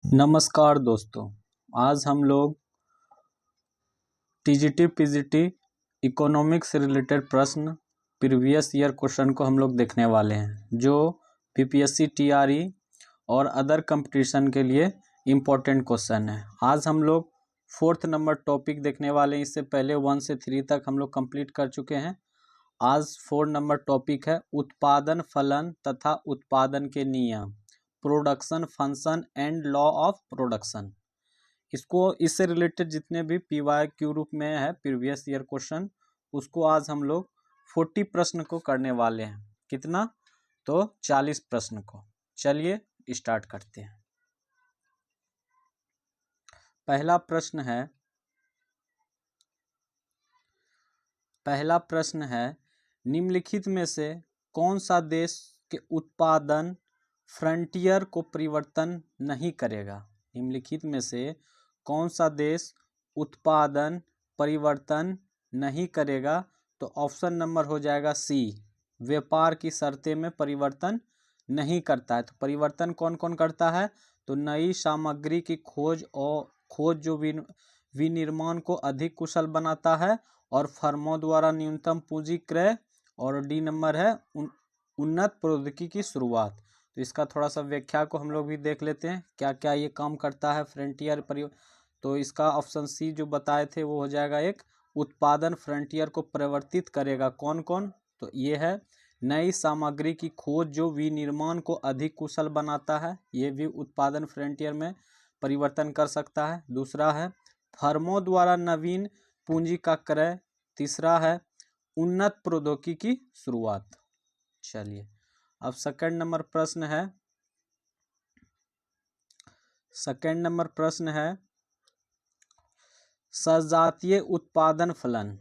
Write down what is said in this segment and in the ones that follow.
नमस्कार दोस्तों, आज हम लोग टीजीटी पीजीटी इकोनॉमिक्स से रिलेटेड प्रश्न प्रीवियस ईयर क्वेश्चन को हम लोग देखने वाले हैं जो पीपीएससी टीआरई और अदर कंपटीशन के लिए इम्पोर्टेंट क्वेश्चन है। आज हम लोग 4th नंबर टॉपिक देखने वाले हैं। इससे पहले 1 से 3 तक हम लोग कंप्लीट कर चुके हैं। आज 4 नंबर टॉपिक है उत्पादन फलन तथा उत्पादन के नियम, production function and law of production. इससे रिलेटेड जितने भी PYQ रूप में है प्रीवियस ईयर क्वेश्चन, उसको आज हम लोग 40 प्रश्न को करने वाले हैं। कितना? तो 40 प्रश्न को। चलिए स्टार्ट करते हैं। पहला प्रश्न है निम्नलिखित में से कौन सा देश के उत्पादन फ्रंटियर को परिवर्तन नहीं करेगा? निम्नलिखित में से कौन सा देश उत्पादन परिवर्तन नहीं करेगा? तो ऑप्शन नंबर हो जाएगा सी, व्यापार की शर्तें में परिवर्तन नहीं करता है। तो परिवर्तन कौन कौन करता है? तो नई सामग्री की खोज जो विनिर्माण को अधिक कुशल बनाता है, और फर्मों द्वारा न्यूनतम पूंजी क्रय, और डी नंबर है उन्नत प्रौद्योगिकी की शुरुआत। तो इसका थोड़ा सा व्याख्या को हम लोग भी देख लेते हैं, क्या क्या ये काम करता है फ्रंटियर तो इसका ऑप्शन सी जो बताए थे वो हो जाएगा एक, उत्पादन फ्रंटियर को परिवर्तित करेगा। कौन कौन? तो ये है नई सामग्री की खोज जो विनिर्माण को अधिक कुशल बनाता है, ये भी उत्पादन फ्रंटियर में परिवर्तन कर सकता है। दूसरा है फर्मों द्वारा नवीन पूंजी का क्रय। तीसरा है उन्नत प्रौद्योगिकी की शुरुआत। चलिए अब सेकंड नंबर प्रश्न है सजातीय उत्पादन फलन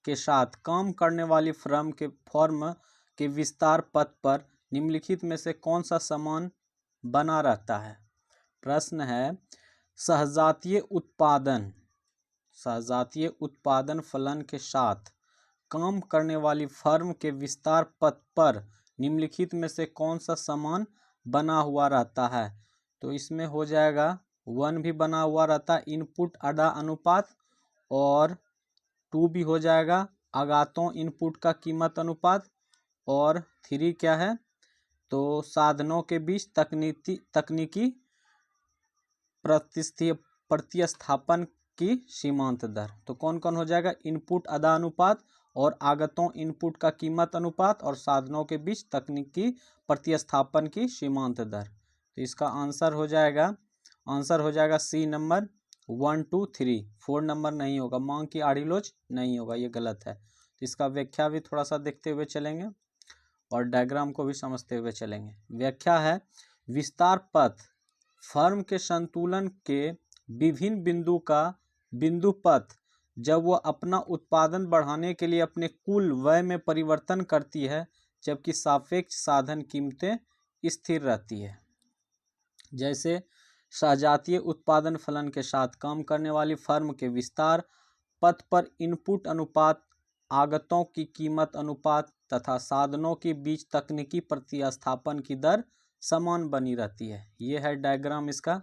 के साथ काम करने वाली फर्म के विस्तार पथ पर निम्नलिखित में से कौन सा समान बना रहता है? प्रश्न है सजातीय उत्पादन फलन के साथ काम करने वाली फर्म के विस्तार पथ पर निम्नलिखित में से कौन सा समान बना हुआ रहता है? तो इसमें हो जाएगा 1 भी बना हुआ रहता है, इनपुट अदा अनुपात, और 2 भी हो जाएगा आगतों इनपुट का कीमत अनुपात, और 3 क्या है? तो साधनों के बीच तकनीकी प्रतिस्थापन की सीमांत दर। तो कौन कौन हो जाएगा? इनपुट अदा अनुपात, और आगतों इनपुट का कीमत अनुपात, और साधनों के बीच तकनीकी प्रतिस्थापन की सीमांत दर। तो इसका आंसर हो जाएगा सी नंबर 1 2 3। 4 नंबर नहीं होगा, मांग की आड़ी लोच नहीं होगा, ये गलत है। तो इसका व्याख्या भी थोड़ा सा देखते हुए चलेंगे और डायग्राम को भी समझते हुए चलेंगे। व्याख्या है विस्तार पथ फर्म के संतुलन के विभिन्न बिंदु पथ जब वह अपना उत्पादन बढ़ाने के लिए अपने कुल व्यय में परिवर्तन करती है, जबकि सापेक्ष साधन कीमतें स्थिर रहती है। जैसे सजातीय उत्पादन फलन के साथ काम करने वाली फर्म के विस्तार पथ पर इनपुट अनुपात, आगतों की कीमत अनुपात तथा साधनों के बीच तकनीकी प्रतिस्थापन की दर समान बनी रहती है। ये है डायग्राम इसका।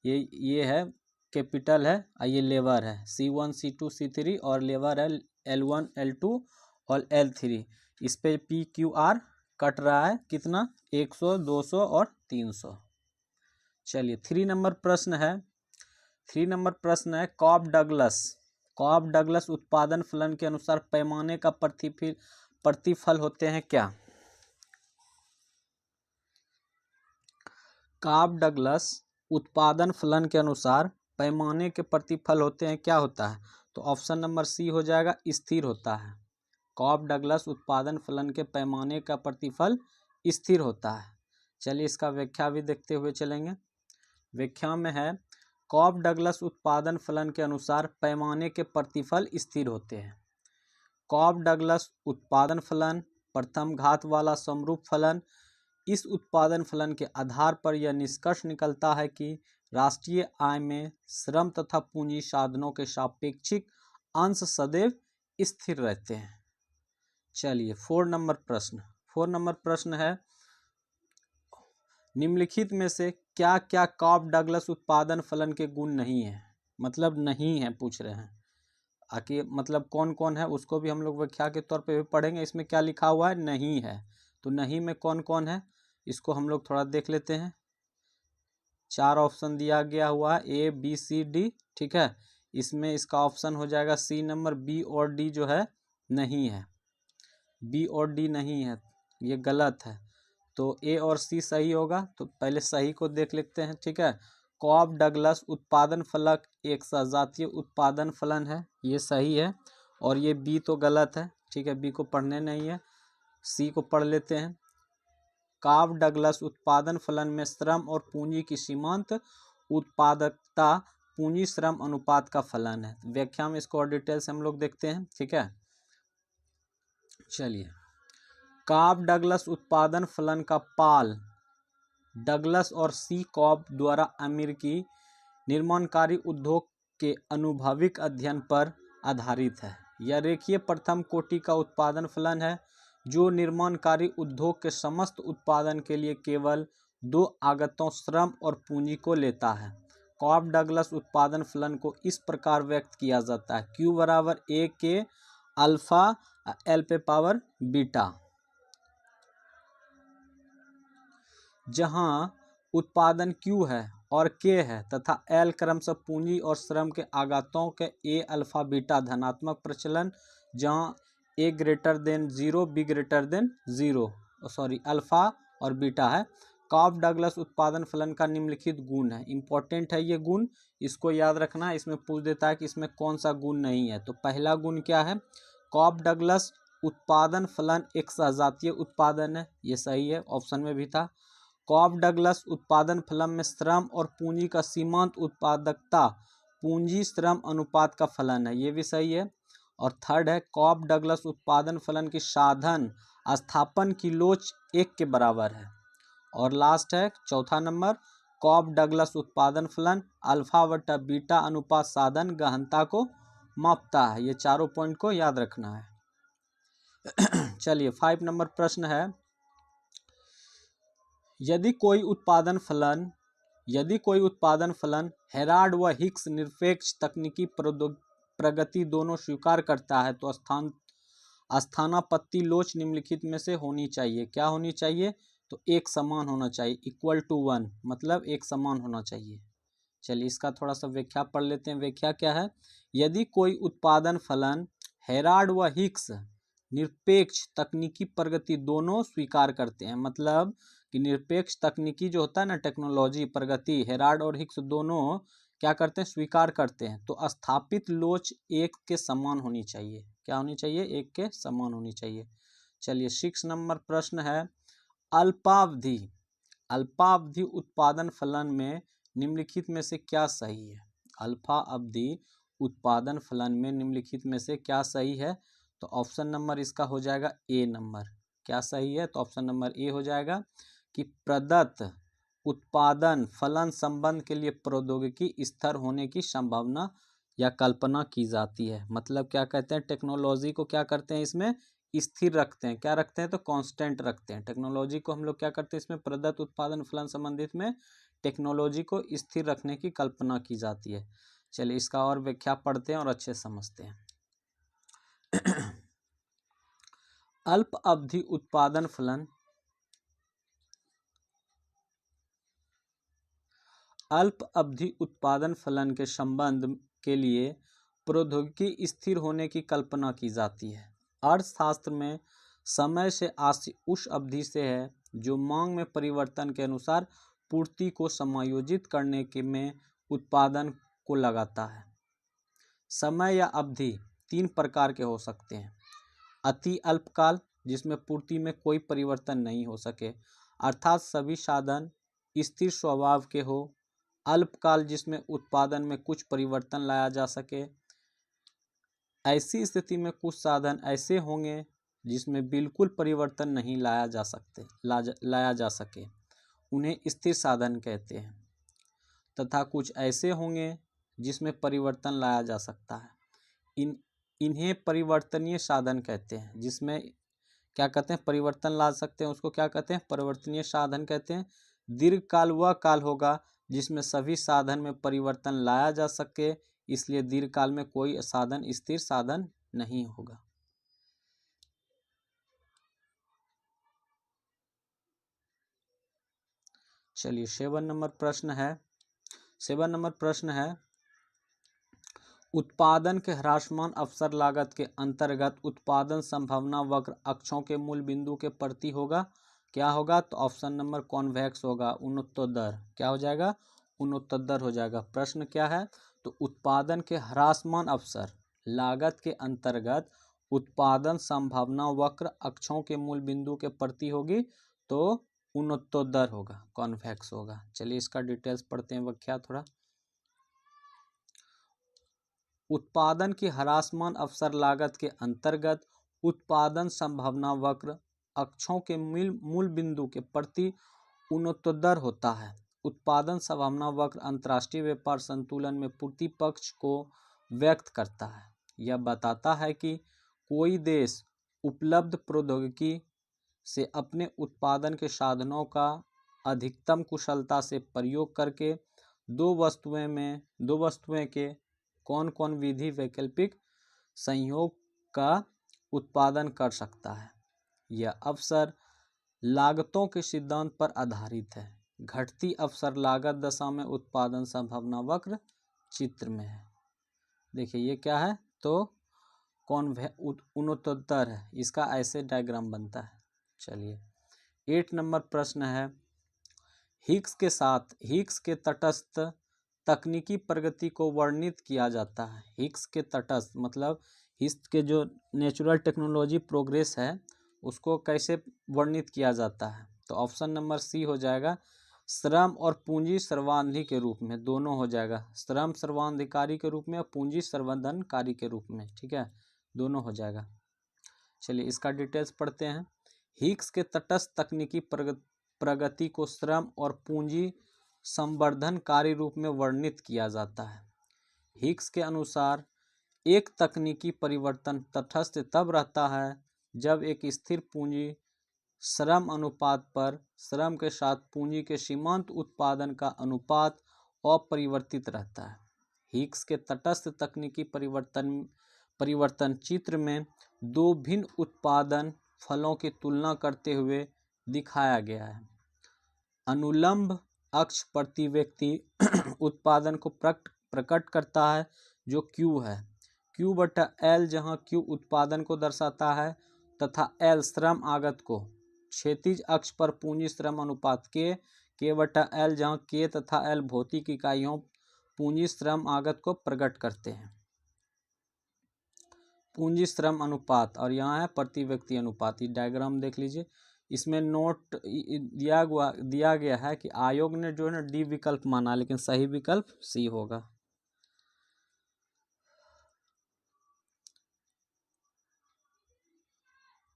ये है कैपिटल है, ये लेवर है C1 C2 C3, और लेवर है L1 L2 और L3। इस पे PQR कट रहा है कितना? 100 200 और 300। चलिए 3 नंबर प्रश्न है कॉब डगलस उत्पादन फलन के अनुसार पैमाने का प्रतिफल होते हैं क्या? कॉब डगलस उत्पादन फलन के अनुसार पैमाने के प्रतिफल होते हैं, क्या होता है? तो ऑप्शन नंबर सी हो जाएगा, स्थिर होता है। कॉब डगलस उत्पादन फलन के पैमाने का प्रतिफल स्थिर होता है। चलिए इसका व्याख्या भी देखते हुए चलेंगे। व्याख्या में है कॉब डगलस उत्पादन फलन के अनुसार पैमाने के प्रतिफल स्थिर होते हैं। कॉब डगलस उत्पादन फलन प्रथम घात वाला समरूप फलन। इस उत्पादन फलन के आधार पर यह निष्कर्ष निकलता है कि राष्ट्रीय आय में श्रम तथा पूंजी साधनों के सापेक्षिक अंश सदैव स्थिर रहते हैं। चलिए 4 नंबर प्रश्न है निम्नलिखित में से क्या क्या कॉप डगलस उत्पादन फलन के गुण नहीं है, मतलब नहीं है पूछ रहे हैं। आखिर मतलब कौन कौन है उसको भी हम लोग व्याख्या के तौर पे भी पढ़ेंगे। इसमें क्या लिखा हुआ है, नहीं है, तो नहीं में कौन कौन है इसको हम लोग थोड़ा देख लेते हैं। 4 ऑप्शन दिया गया हुआ है, ए बी सी डी, ठीक है। इसमें इसका ऑप्शन हो जाएगा सी नंबर, बी और डी जो है नहीं है, बी और डी नहीं है, ये गलत है। तो ए और सी सही होगा, तो पहले सही को देख लेते हैं, ठीक है। कॉप डगलस उत्पादन फलक एक सजातीय उत्पादन फलन है, ये सही है। और ये बी तो गलत है, ठीक है, बी को पढ़ने नहीं है, सी को पढ़ लेते हैं। कॉप डगलस उत्पादन फलन में श्रम और पूंजी की सीमांत उत्पादकता पूंजी श्रम अनुपात का फलन है। व्याख्या में इसको और डिटेल से हम लोग देखते हैं, ठीक है। चलिए, कॉप डगलस उत्पादन फलन का पाल डगलस और सी कॉप द्वारा अमेरिकी निर्माणकारी उद्योग के अनुभविक अध्ययन पर आधारित है। यह रेखीय प्रथम कोटि का उत्पादन फलन है जो निर्माणकारी उद्योग के समस्त उत्पादन के लिए केवल 2 आगतों श्रम और पूंजी को लेता है। कॉप डगलस उत्पादन फलन को इस प्रकार व्यक्त किया जाता है, Q बराबर A के अल्फा L पे पावर बीटा, जहां उत्पादन Q है और K है तथा L क्रमशः पूंजी और श्रम के आगतों के A अल्फा बीटा धनात्मक प्रचलन, जहां A greater than 0 B greater than 0 alpha और बीटा है। कॉप डगलस उत्पादन फलन का निम्नलिखित गुण है, इंपॉर्टेंट है ये गुण, इसको याद रखना है। इसमें पूछ देता है कि इसमें कौन सा गुण नहीं है, तो पहला गुण क्या है, कॉप डगलस उत्पादन फलन एक सजातीय उत्पादन है, ये सही है, ऑप्शन में भी था। कॉप डगलस उत्पादन फलन में श्रम और पूंजी का सीमांत उत्पादकता पूंजी श्रम अनुपात का फलन है, ये भी सही है। और थर्ड है, कॉप डगलस उत्पादन फलन की साधन स्थापन की लोच 1 के बराबर है। और लास्ट है चौथा नंबर, कॉप डगलस उत्पादन फलन अल्फा बटा बीटा अनुपात साधन गहनता को मापता है। ये चारों पॉइंट को याद रखना है। चलिए 5 नंबर प्रश्न है, यदि कोई उत्पादन फलन हेराल्ड व हिक्स निरपेक्ष तकनीकी प्रगति दोनों स्वीकार करता है तो स्थानापत्ति लोच निम्नलिखित में से होनी चाहिए। क्या होनी चाहिए, तो एक समान होना चाहिए, इक्वल टू 1, मतलब एक समान होना चाहिए। चलिए इसका थोड़ा सा व्याख्या पढ़ लेते हैं। व्याख्या क्या है, यदि कोई उत्पादन फलन हेराल्ड व हिक्स निरपेक्ष तकनीकी प्रगति दोनों स्वीकार करते हैं, मतलब कि निरपेक्ष तकनीकी जो होता है ना, टेक्नोलॉजी प्रगति, हेराल्ड और हिक्स दोनों क्या करते हैं, स्वीकार करते हैं, तो स्थापित लोच 1 के समान होनी चाहिए। क्या होनी चाहिए, 1 के समान होनी चाहिए। चलिए 6 नंबर प्रश्न है, अल्पावधि उत्पादन फलन में निम्नलिखित में से क्या सही है। अल्फा अवधि उत्पादन फलन में निम्नलिखित में से क्या सही है, तो ऑप्शन नंबर इसका हो जाएगा ए नंबर। क्या सही है, तो ऑप्शन नंबर ए हो जाएगा कि प्रदत्त उत्पादन फलन संबंध के लिए प्रौद्योगिकी स्थिर होने की संभावना या कल्पना की जाती है। मतलब क्या कहते हैं, टेक्नोलॉजी को क्या करते हैं, इसमें स्थिर रखते हैं। क्या रखते हैं, तो कांस्टेंट रखते हैं। टेक्नोलॉजी को हम लोग क्या करते हैं, इसमें प्रदत्त उत्पादन फलन संबंधित में टेक्नोलॉजी को स्थिर रखने की कल्पना की जाती है। चलिए इसका और व्याख्या पढ़ते हैं और अच्छे समझते हैं। अल्प अवधि उत्पादन फलन अल्प अवधि उत्पादन फलन के संबंध के लिए प्रौद्योगिकी स्थिर होने की कल्पना की जाती है। अर्थशास्त्र में समय से आशी उस अवधि से है जो मांग में परिवर्तन के अनुसार पूर्ति को समायोजित करने के में उत्पादन को लगाता है। समय या अवधि 3 प्रकार के हो सकते हैं, अति अल्पकाल जिसमें पूर्ति में कोई परिवर्तन नहीं हो सके अर्थात सभी साधन स्थिर स्वभाव के हो, अल्पकाल जिसमें उत्पादन में कुछ परिवर्तन लाया जा सके। ऐसी स्थिति में कुछ साधन ऐसे होंगे जिसमें बिल्कुल परिवर्तन नहीं लाया जा सके, उन्हें स्थिर साधन कहते हैं। तथा कुछ ऐसे होंगे जिसमें परिवर्तन लाया जा सकता है, इन्हें परिवर्तनीय साधन कहते हैं। जिसमें क्या कहते हैं, परिवर्तन ला सकते हैं, उसको क्या कहते हैं, परिवर्तनीय साधन कहते हैं। दीर्घकाल वह काल होगा जिसमें सभी साधन में परिवर्तन लाया जा सके, इसलिए दीर्घकाल में कोई साधन स्थिर साधन नहीं होगा। चलिए 7 नंबर प्रश्न है उत्पादन के ह्रासमान अवसर लागत के अंतर्गत उत्पादन संभावना वक्र अक्षों के मूल बिंदु के प्रति होगा। क्या होगा? तो ऑप्शन नंबर कॉन्वेक्स होगा, उन्नतोत्तर। क्या हो जाएगा? उन्नतोत्तर हो जाएगा। प्रश्न क्या है? तो उत्पादन के ह्रासमान अवसर लागत के अंतर्गत उत्पादन संभावना वक्र अक्षों के मूल बिंदु के प्रति होगी, तो उन्नतोत्तर होगा, कॉन्वेक्स होगा। चलिए इसका डिटेल्स पढ़ते हैं, व्याख्या थोड़ा। उत्पादन की ह्रासमान अवसर लागत के अंतर्गत उत्पादन संभावना वक्र अक्षों के मूल बिंदु के प्रति उन्नतोत्तर होता है। उत्पादन संभावना वक्र अंतर्राष्ट्रीय व्यापार संतुलन में पूर्ति पक्ष को व्यक्त करता है। यह बताता है कि कोई देश उपलब्ध प्रौद्योगिकी से अपने उत्पादन के साधनों का अधिकतम कुशलता से प्रयोग करके दो वस्तुएं के कौन कौन विधि वैकल्पिक संयोग का उत्पादन कर सकता है। यह अवसर लागतों के सिद्धांत पर आधारित है। घटती अवसर लागत दशा में उत्पादन संभावना वक्र चित्र में है। देखिए ये क्या है? तो उन्नतोत्तर है, इसका ऐसे डायग्राम बनता है। चलिए 8 नंबर प्रश्न है हिग्स के तटस्थ तकनीकी प्रगति को वर्णित किया जाता है। हिग्स के तटस्थ मतलब हिग्स के जो नेचुरल टेक्नोलॉजी प्रोग्रेस है उसको कैसे वर्णित किया जाता है? तो ऑप्शन नंबर सी हो जाएगा, श्रम और पूंजी सर्वाधिकारी के रूप में। दोनों हो जाएगा, श्रम सर्वाधिकारी के रूप में और पूंजी संवर्धनकारी के रूप में। ठीक है, दोनों हो जाएगा। चलिए इसका डिटेल्स पढ़ते हैं। हिग्स के तटस्थ तकनीकी प्रगति को श्रम और पूंजी संवर्धनकारी रूप में वर्णित किया जाता है। हिग्स के अनुसार एक तकनीकी परिवर्तन तटस्थ तब रहता है जब एक स्थिर पूंजी श्रम अनुपात पर श्रम के साथ पूंजी के सीमांत उत्पादन का अनुपात अपरिवर्तित रहता है। हिग्स के तटस्थ तकनीकी परिवर्तन चित्र में दो भिन्न उत्पादन फलों की तुलना करते हुए दिखाया गया है। अनुलंब अक्ष प्रति व्यक्ति उत्पादन को प्रकट करता है जो Q है, Q/L, जहां Q उत्पादन को दर्शाता है तथा L श्रम आगत को। क्षैतिज अक्ष पर पूंजी श्रम अनुपात K/L, जहां K तथा L भौतिक इकाइयों पूंजी श्रम आगत को प्रकट करते हैं। पूंजी श्रम अनुपात और यहाँ है प्रति व्यक्ति अनुपात। ये डायग्राम देख लीजिए। इसमें नोट दिया गया है कि आयोग ने जो है ना डी विकल्प माना, लेकिन सही विकल्प सी होगा।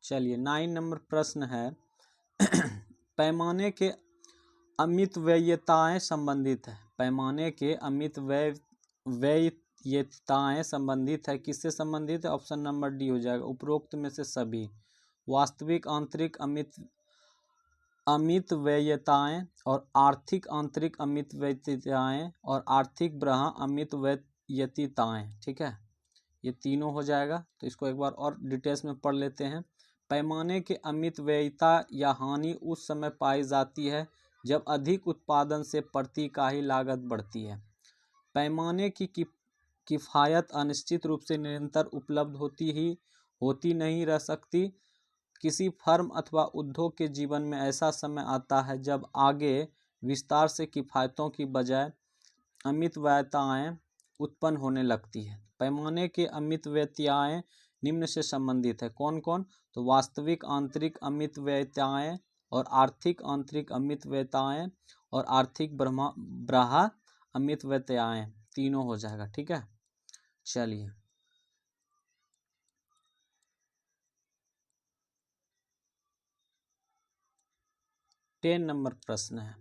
चलिए 9 नंबर प्रश्न है पैमाने के अमितव्ययिताएं संबंधित है। पैमाने के अमितव्ययिताएं संबंधित है, किससे संबंधित है? ऑप्शन नंबर डी हो जाएगा, उपरोक्त में से सभी। वास्तविक आंतरिक अमितव्ययिताएं और आर्थिक आंतरिक अमितव्ययिताएं और आर्थिक बाह्य अमितव्ययिताएं। ठीक है, ये तीनों हो जाएगा। तो इसको एक बार और डिटेल्स में पढ़ लेते हैं। पैमाने के अमितव्ययिता या हानि उस समय पाई जाती है जब अधिक उत्पादन से प्रति इकाई लागत बढ़ती है। पैमाने की किफायत अनिश्चित रूप से निरंतर उपलब्ध होती नहीं रह सकती। किसी फर्म अथवा उद्योग के जीवन में ऐसा समय आता है जब आगे विस्तार से किफायतों की बजाय अमितव्ययिताएं उत्पन्न होने लगती है। पैमाने के अमितव्ययिताएं निम्न से संबंधित है। कौन कौन? तो वास्तविक आंतरिक अमितव्ययिताएं और आर्थिक आंतरिक अमितव्ययिताएं और आर्थिक बाह्य अमितव्ययिताएं, तीनों हो जाएगा। ठीक है, चलिए 10 नंबर प्रश्न है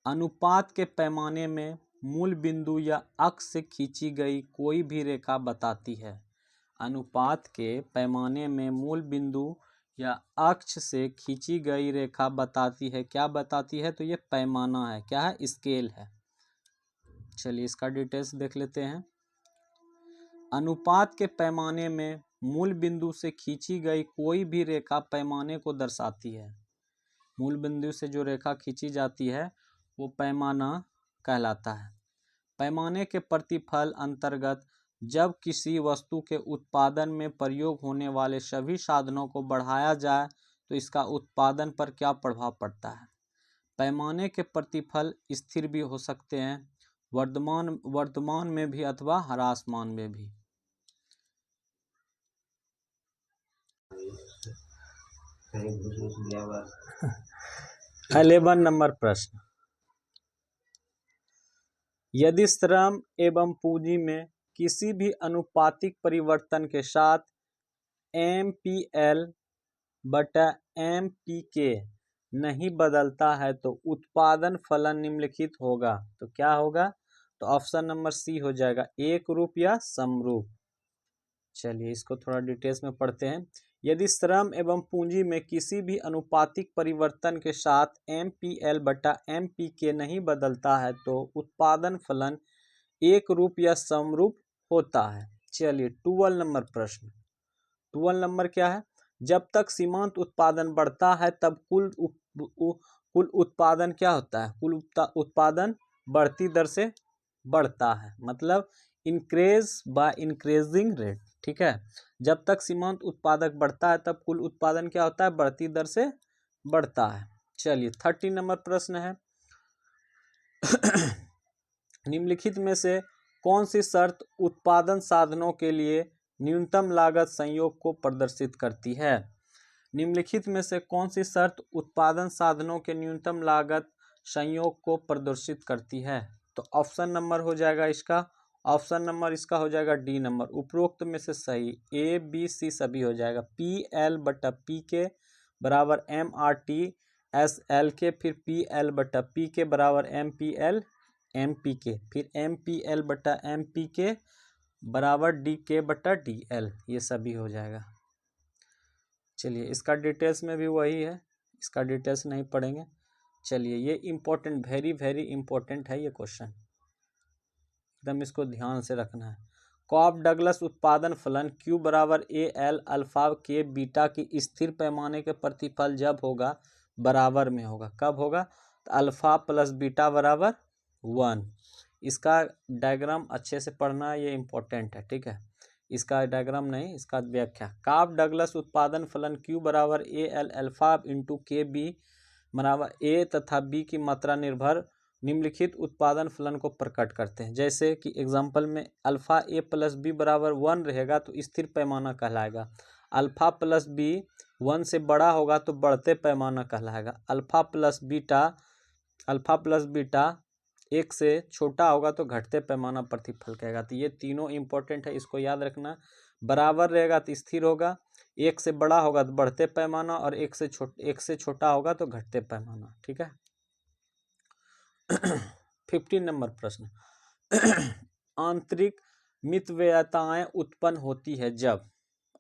अनुपात के पैमाने में मूल बिंदु या अक्ष से खींची गई कोई भी रेखा बताती है। अनुपात के पैमाने में मूल बिंदु या अक्ष से खींची गई रेखा बताती है, क्या बताती है? तो ये पैमाना है, क्या है? स्केल है। चलिए इसका डिटेल्स देख लेते हैं। अनुपात के पैमाने में मूल बिंदु से खींची गई कोई भी रेखा पैमाने को दर्शाती है। मूल बिंदु से जो रेखा खींची जाती है वो पैमाना कहलाता है। पैमाने के प्रतिफल अंतर्गत जब किसी वस्तु के उत्पादन में प्रयोग होने वाले सभी साधनों को बढ़ाया जाए तो इसका उत्पादन पर क्या प्रभाव पड़ता है? पैमाने के प्रतिफल स्थिर भी हो सकते हैं, वर्तमान में भी अथवा ह्रासमान में भी। 11 नंबर प्रश्न, यदि श्रम एवं पूंजी में किसी भी अनुपातिक परिवर्तन के साथ MPL बटा MPK नहीं बदलता है तो उत्पादन फलन निम्नलिखित होगा। तो क्या होगा? तो ऑप्शन नंबर सी हो जाएगा, एक रूप या समरूप। चलिए इसको थोड़ा डिटेल्स में पढ़ते हैं। यदि श्रम एवं पूंजी में किसी भी अनुपातिक परिवर्तन के साथ MPL बटा MPK नहीं बदलता है तो उत्पादन फलन एक रूप या समरूप होता है। चलिए 12 नंबर प्रश्न, 12 नंबर क्या है? जब तक सीमांत उत्पादन बढ़ता है तब कुल उत्पादन क्या होता है? कुल उत्पादन बढ़ती दर से बढ़ता है, मतलब इंक्रीज बाय इंक्रीजिंग रेट। ठीक है, जब तक सीमांत उत्पादक बढ़ता है तब कुल उत्पादन क्या होता है? बढ़ती दर से बढ़ता है। चलिए 13 नंबर प्रश्न है निम्नलिखित में से कौन सी शर्त उत्पादन साधनों के लिए न्यूनतम लागत संयोग को प्रदर्शित करती है? निम्नलिखित में से कौन सी शर्त उत्पादन साधनों के न्यूनतम लागत संयोग को प्रदर्शित करती है? तो ऑप्शन नंबर हो जाएगा इसका, ऑप्शन नंबर इसका हो जाएगा डी नंबर, उपरोक्त में से सही। ए बी सी सभी हो जाएगा। PL बटा PK बराबर MRT SL के, फिर PL बटा PK बराबर MPL MPK, फिर MPL बटा MPK बराबर DK बटा DL, ये सभी हो जाएगा। चलिए इसका डिटेल्स में भी वही है, इसका डिटेल्स नहीं पढ़ेंगे। चलिए ये इम्पोर्टेंट, वेरी वेरी इम्पोर्टेंट है ये क्वेश्चन, एकदम इसको ध्यान से रखना है। कॉफ डगलस उत्पादन फलन Q बराबर AL अल्फा के बीटा की स्थिर पैमाने के प्रतिफल जब होगा बराबर में होगा। कब होगा? तो अल्फा प्लस बीटा बराबर 1। इसका डायग्राम अच्छे से पढ़ना, ये इम्पोर्टेंट है। ठीक है, इसका डायग्राम नहीं, इसका व्याख्या। कॉफ डगलस उत्पादन फलन Q बराबर AL अल्फा इंटू के बी बराबर A तथा B की मात्रा निर्भर निम्नलिखित उत्पादन फलन को प्रकट करते हैं। जैसे कि एग्जांपल में अल्फा A प्लस बी बराबर 1 रहेगा तो स्थिर पैमाना कहलाएगा। अल्फा प्लस बी 1 से बड़ा होगा तो बढ़ते पैमाना कहलाएगा। अल्फा प्लस बीटा 1 से छोटा होगा तो घटते पैमाना प्रतिफल कहेगा। तो ये तीनों इंपॉर्टेंट है, इसको याद रखना। बराबर रहेगा तो स्थिर होगा, 1 से बड़ा होगा तो बढ़ते पैमाना, और 1 से छोटा होगा तो घटते पैमाना। ठीक है 15 नंबर प्रश्न आंतरिक मितव्ययताएं उत्पन्न होती है जब,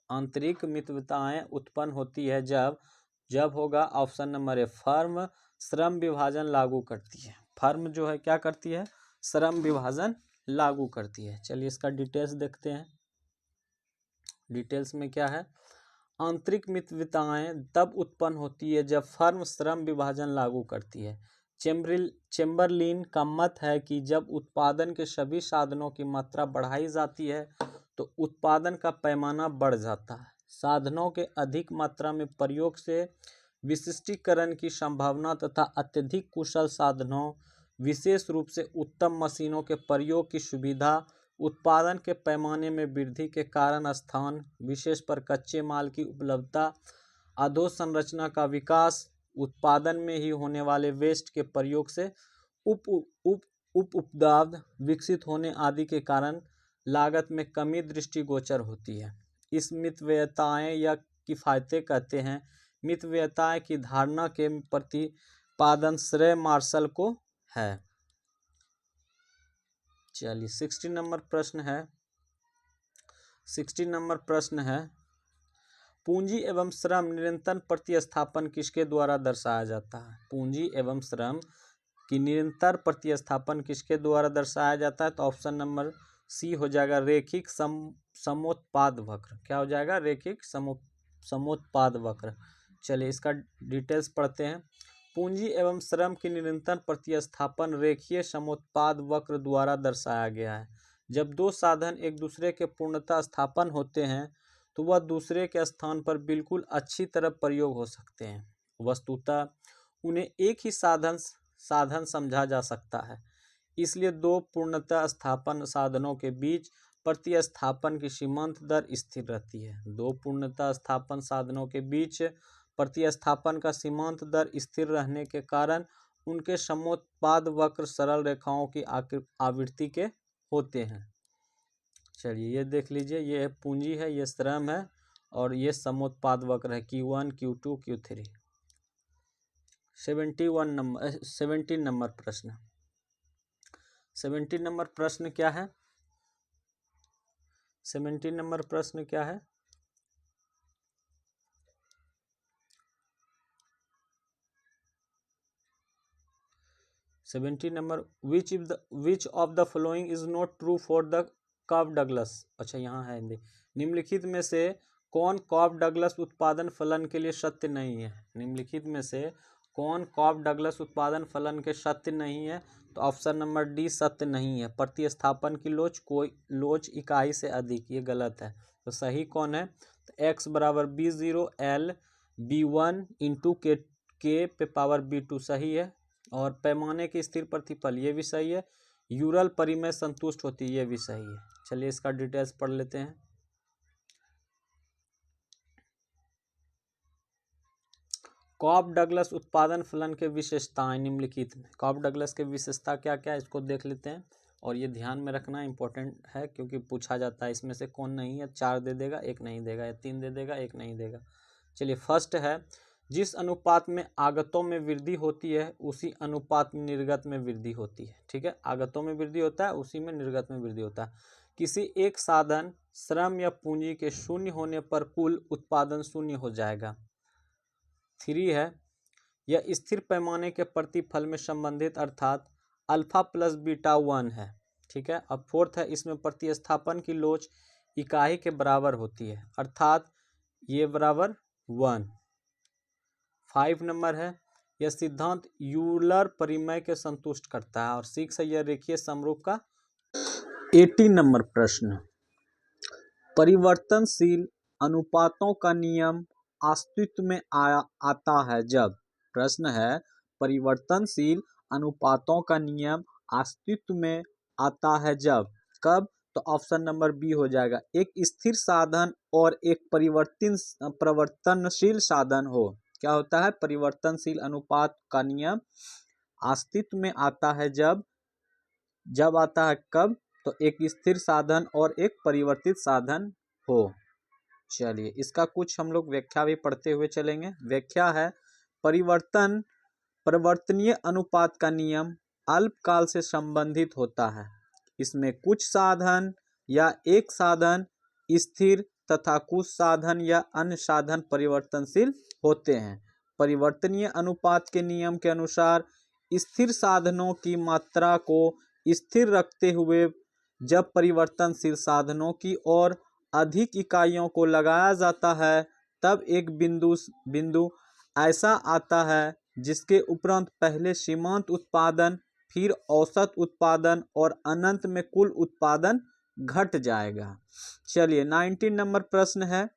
आंतरिक मितव्ययताएं उत्पन्न होती है जब होगा ऑप्शन नंबर ए, फर्म श्रम विभाजन लागू करती है। फर्म जो है क्या करती है? श्रम विभाजन लागू करती है। चलिए इसका डिटेल्स देखते हैं। डिटेल्स में क्या है? आंतरिक मितव्ययताएं तब उत्पन्न होती है जब फर्म श्रम विभाजन लागू करती है। चेम्बरलिन का मत है कि जब उत्पादन के सभी साधनों की मात्रा बढ़ाई जाती है तो उत्पादन का पैमाना बढ़ जाता है। साधनों के अधिक मात्रा में प्रयोग से विशिष्टीकरण की संभावना तथा अत्यधिक कुशल साधनों, विशेष रूप से उत्तम मशीनों के प्रयोग की सुविधा, उत्पादन के पैमाने में वृद्धि के कारण स्थान विशेष पर कच्चे माल की उपलब्धता, अधोसंरचना का विकास, उत्पादन में ही होने वाले वेस्ट के प्रयोग से उत्पाद विकसित होने आदि के कारण लागत में कमी दृष्टिगोचर होती है। इस मितव्ययताएं या किफायतें कहते हैं। मितव्ययताएं की धारणा के प्रतिपादन श्रेय मार्शल को है। चलिए 16 नंबर प्रश्न है, 16 नंबर प्रश्न है पूंजी एवं श्रम निरंतर प्रतिस्थापन किसके द्वारा दर्शाया जाता है? पूंजी एवं श्रम की निरंतर प्रतिस्थापन किसके द्वारा दर्शाया जाता है? तो ऑप्शन नंबर सी हो जाएगा, रेखिक समोत्पाद वक्र। क्या हो जाएगा? रेखिक समोत्पाद वक्र। चलिए इसका डिटेल्स पढ़ते हैं। पूंजी एवं श्रम की निरंतर प्रतिस्थापन रेखीय समोत्पाद वक्र द्वारा दर्शाया गया है। जब दो साधन एक दूसरे के पूर्णतः स्थापन होते हैं तो वह दूसरे के स्थान पर बिल्कुल अच्छी तरह प्रयोग हो सकते हैं। वस्तुतः उन्हें एक ही साधन समझा जा सकता है, इसलिए दो पूर्णतः स्थापन साधनों के बीच प्रतिस्थापन की सीमांत दर स्थिर रहती है। दो पूर्णतः स्थापन साधनों के बीच प्रतिस्थापन का सीमांत दर स्थिर रहने के कारण उनके समोत्पाद वक्र सरल रेखाओं की आवृत्ति के होते हैं। चलिए ये देख लीजिए, ये पूंजी है, ये श्रम है और ये समोत्पाद वक्र है Q1 Q2 Q3। 17 नंबर प्रश्न। 17 नंबर प्रश्न क्या है? 17 नंबर प्रश्न क्या है? Which of the following is not true for the Cobb Douglas. अच्छा यहाँ है हिंदी। निम्नलिखित में से कौन कॉब डगलस उत्पादन फलन के लिए सत्य नहीं है? निम्नलिखित में से कौन कॉब डगलस उत्पादन फलन के सत्य नहीं है? तो ऑप्शन नंबर डी सत्य नहीं है। प्रतिस्थापन की लोच इकाई से अधिक, ये गलत है। तो सही कौन है? तो x बराबर b0 l b1 इंटू के पे पावर b2 सही है। और पैमाने की स्थिर प्रतिफल, ये भी सही है। यूरल परिमेय संतुष्ट होती है, ये भी सही है। चलिए इसका डिटेल्स पढ़ लेते हैं। कॉब डगलस उत्पादन फलन के विशेषताएं निम्नलिखित में। कॉब डगलस के विशेषता क्या क्या है इसको देख लेते हैं, और ये ध्यान में रखना इंपॉर्टेंट है क्योंकि पूछा जाता है इसमें से कौन नहीं है। 4 दे देगा, 1 नहीं देगा, या 3 दे देगा, 1 नहीं देगा। चलिए फर्स्ट है, जिस अनुपात में आगतों में वृद्धि होती है उसी अनुपात में निर्गत में वृद्धि होती है। ठीक है, आगतों में वृद्धि होता है, उसी में निर्गत में वृद्धि होता है। किसी एक साधन श्रम या पूंजी के शून्य होने पर कुल उत्पादन शून्य हो जाएगा। 3 है, यह स्थिर पैमाने के प्रतिफल में संबंधित अर्थात अल्फा प्लस बीटा 1 है। ठीक है। अब 4 है, इसमें प्रतिस्थापन की लोच इकाई के बराबर होती है अर्थात ये बराबर 1। 5 नंबर है, यह सिद्धांत यूलर परिमेय के संतुष्ट करता है। और 6 है, यह रेखीय समरूप का। 18 नंबर प्रश्न, परिवर्तनशील अनुपातों का नियम अस्तित्व में आता है जब। प्रश्न है, परिवर्तनशील अनुपातों का नियम अस्तित्व में आता है जब। कब? तो ऑप्शन नंबर बी हो जाएगा, एक स्थिर साधन और एक परिवर्तनशील साधन हो। क्या होता है? परिवर्तनशील अनुपात का नियम अस्तित्व में आता है जब आता है कब? तो एक स्थिर साधन और एक परिवर्तित साधन हो। चलिए इसका कुछ हम लोग व्याख्या भी पढ़ते हुए चलेंगे। व्याख्या है, परिवर्तनीय अनुपात का नियम अल्पकाल से संबंधित होता है। इसमें कुछ साधन या एक साधन स्थिर तथा कुछ साधन या अन्य साधन परिवर्तनशील होते हैं। परिवर्तनीय अनुपात के नियम के अनुसार स्थिर साधनों की मात्रा को स्थिर रखते हुए जब परिवर्तनशील साधनों की ओर अधिक इकाइयों को लगाया जाता है तब एक बिंदु ऐसा आता है जिसके उपरांत पहले सीमांत उत्पादन, फिर औसत उत्पादन और अनंत में कुल उत्पादन घट जाएगा। चलिए 19 नंबर प्रश्न है,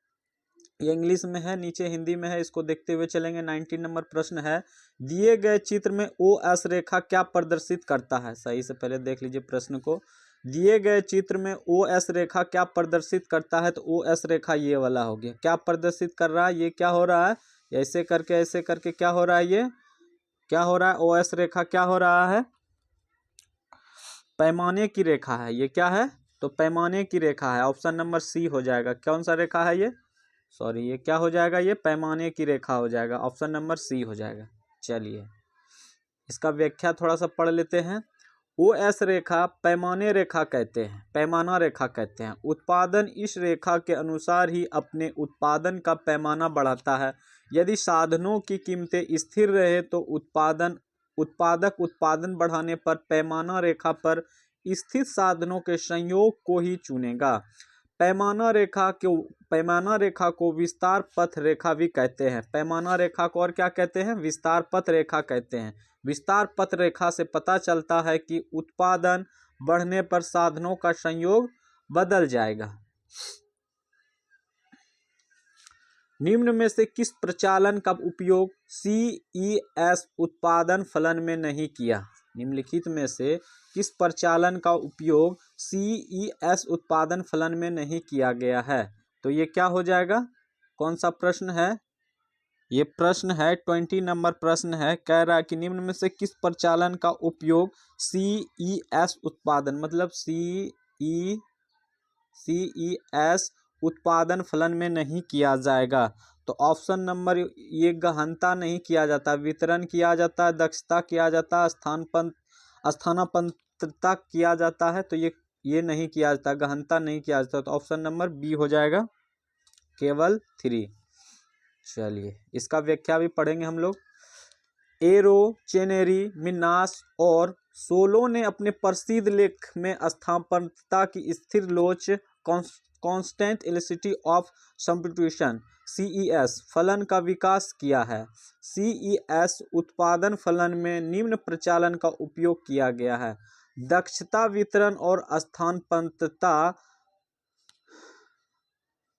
ये इंग्लिश में है, नीचे हिंदी में है, इसको देखते हुए चलेंगे। 19 नंबर प्रश्न है, दिए गए चित्र में OS रेखा क्या प्रदर्शित करता है? सही से पहले देख लीजिए प्रश्न को। दिए गए चित्र में OS रेखा क्या प्रदर्शित करता है? तो OS रेखा ये वाला हो गया। क्या प्रदर्शित कर रहा है? ये क्या हो रहा है? ऐसे करके क्या हो रहा है? ये क्या हो रहा है? OS रेखा क्या हो रहा है? पैमाने की रेखा है। ये क्या है? तो पैमाने की रेखा है। ऑप्शन नंबर सी हो जाएगा। कौन सा रेखा है ये? सॉरी, ये क्या हो जाएगा? ये पैमाने की रेखा हो जाएगा। ऑप्शन नंबर सी हो जाएगा। चलिए इसका व्याख्या थोड़ा सा पढ़ लेते हैं। OS रेखा पैमाने रेखा कहते हैं, पैमाना रेखा कहते हैं। उत्पादन इस रेखा के अनुसार ही अपने उत्पादन का पैमाना बढ़ाता है। यदि साधनों की कीमतें स्थिर रहे तो उत्पादक उत्पादन बढ़ाने पर पैमाना रेखा पर स्थित साधनों के संयोग को ही चुनेगा। पैमाना रेखा को विस्तार पथ रेखा भी कहते हैं। पैमाना रेखा को और क्या कहते हैं? विस्तार पथ रेखा कहते हैं। विस्तार पथ रेखा से पता चलता है कि उत्पादन बढ़ने पर साधनों का संयोग बदल जाएगा। निम्न में से किस प्रचालन का उपयोग CES उत्पादन फलन में नहीं किया? निम्नलिखित में से किस प्रचालन का उपयोग CES उत्पादन फलन में नहीं किया गया है? तो ये क्या हो जाएगा? कौन सा प्रश्न है? ये प्रश्न है 20 नंबर प्रश्न है। कह रहा है कि निम्न में से किस प्रचालन का उपयोग CES उत्पादन मतलब CES उत्पादन फलन में नहीं किया जाएगा। तो ऑप्शन नंबर ये गहनता नहीं किया जाता, वितरण किया जाता है, दक्षता किया जाता है, स्थानापन्नता किया जाता है। तो ये नहीं किया जाता, गहनता नहीं किया जाता। तो ऑप्शन नंबर बी हो जाएगा, केवल 3। चलिए इसका व्याख्या भी पढ़ेंगे हम लोग। एरो, चेनेरी, मिन्नास और सोलो ने अपने प्रसिद्ध लेख में स्थानापन्नता की स्थिर लोच constant elasticity of substitution CES फलन का विकास किया है। CES उत्पादन फलन में निम्न प्रचालन का उपयोग किया गया है। दक्षता, वितरण और स्थानापन्नता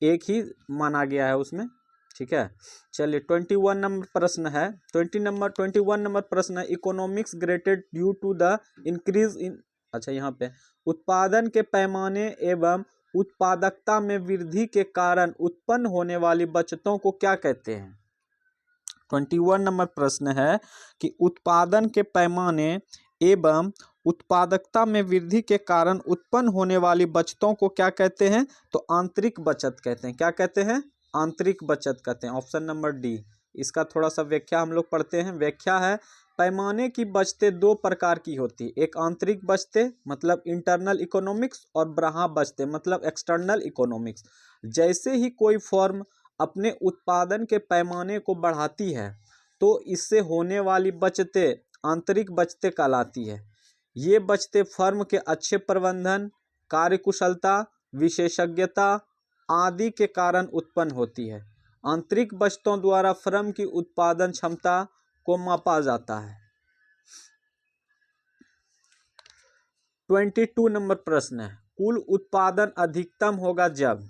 एक ही माना गया है उसमें, ठीक है। चलिए 21 नंबर प्रश्न है। 21 नंबर प्रश्न है, economics graded due to the increase in, अच्छा यहाँ पे उत्पादन के पैमाने एवं उत्पादकता में वृद्धि के कारण उत्पन्न होने वाली बचतों को क्या कहते हैं? 21 नंबर प्रश्न है कि उत्पादन के पैमाने एवं उत्पादकता में वृद्धि के कारण उत्पन्न होने वाली बचतों को क्या कहते हैं? तो आंतरिक बचत कहते हैं। क्या कहते हैं? आंतरिक बचत कहते हैं। Option number D. इसका थोड़ा सा व्याख्या हम लोग पढ़ते हैं। व्याख्या है, पैमाने की बचतें दो प्रकार की होती है। एक आंतरिक बचतें मतलब इंटरनल इकोनॉमिक्स और बाह्य बचतें मतलब एक्सटर्नल इकोनॉमिक्स। जैसे ही कोई फर्म अपने उत्पादन के पैमाने को बढ़ाती है तो इससे होने वाली बचतें आंतरिक बचतें कहलाती है। ये बचतें फर्म के अच्छे प्रबंधन, कार्यकुशलता, विशेषज्ञता आदि के कारण उत्पन्न होती है। आंतरिक बचतों द्वारा फर्म की उत्पादन क्षमता को मापा जाता है। 22 नंबर प्रश्न है, कुल उत्पादन अधिकतम होगा जब,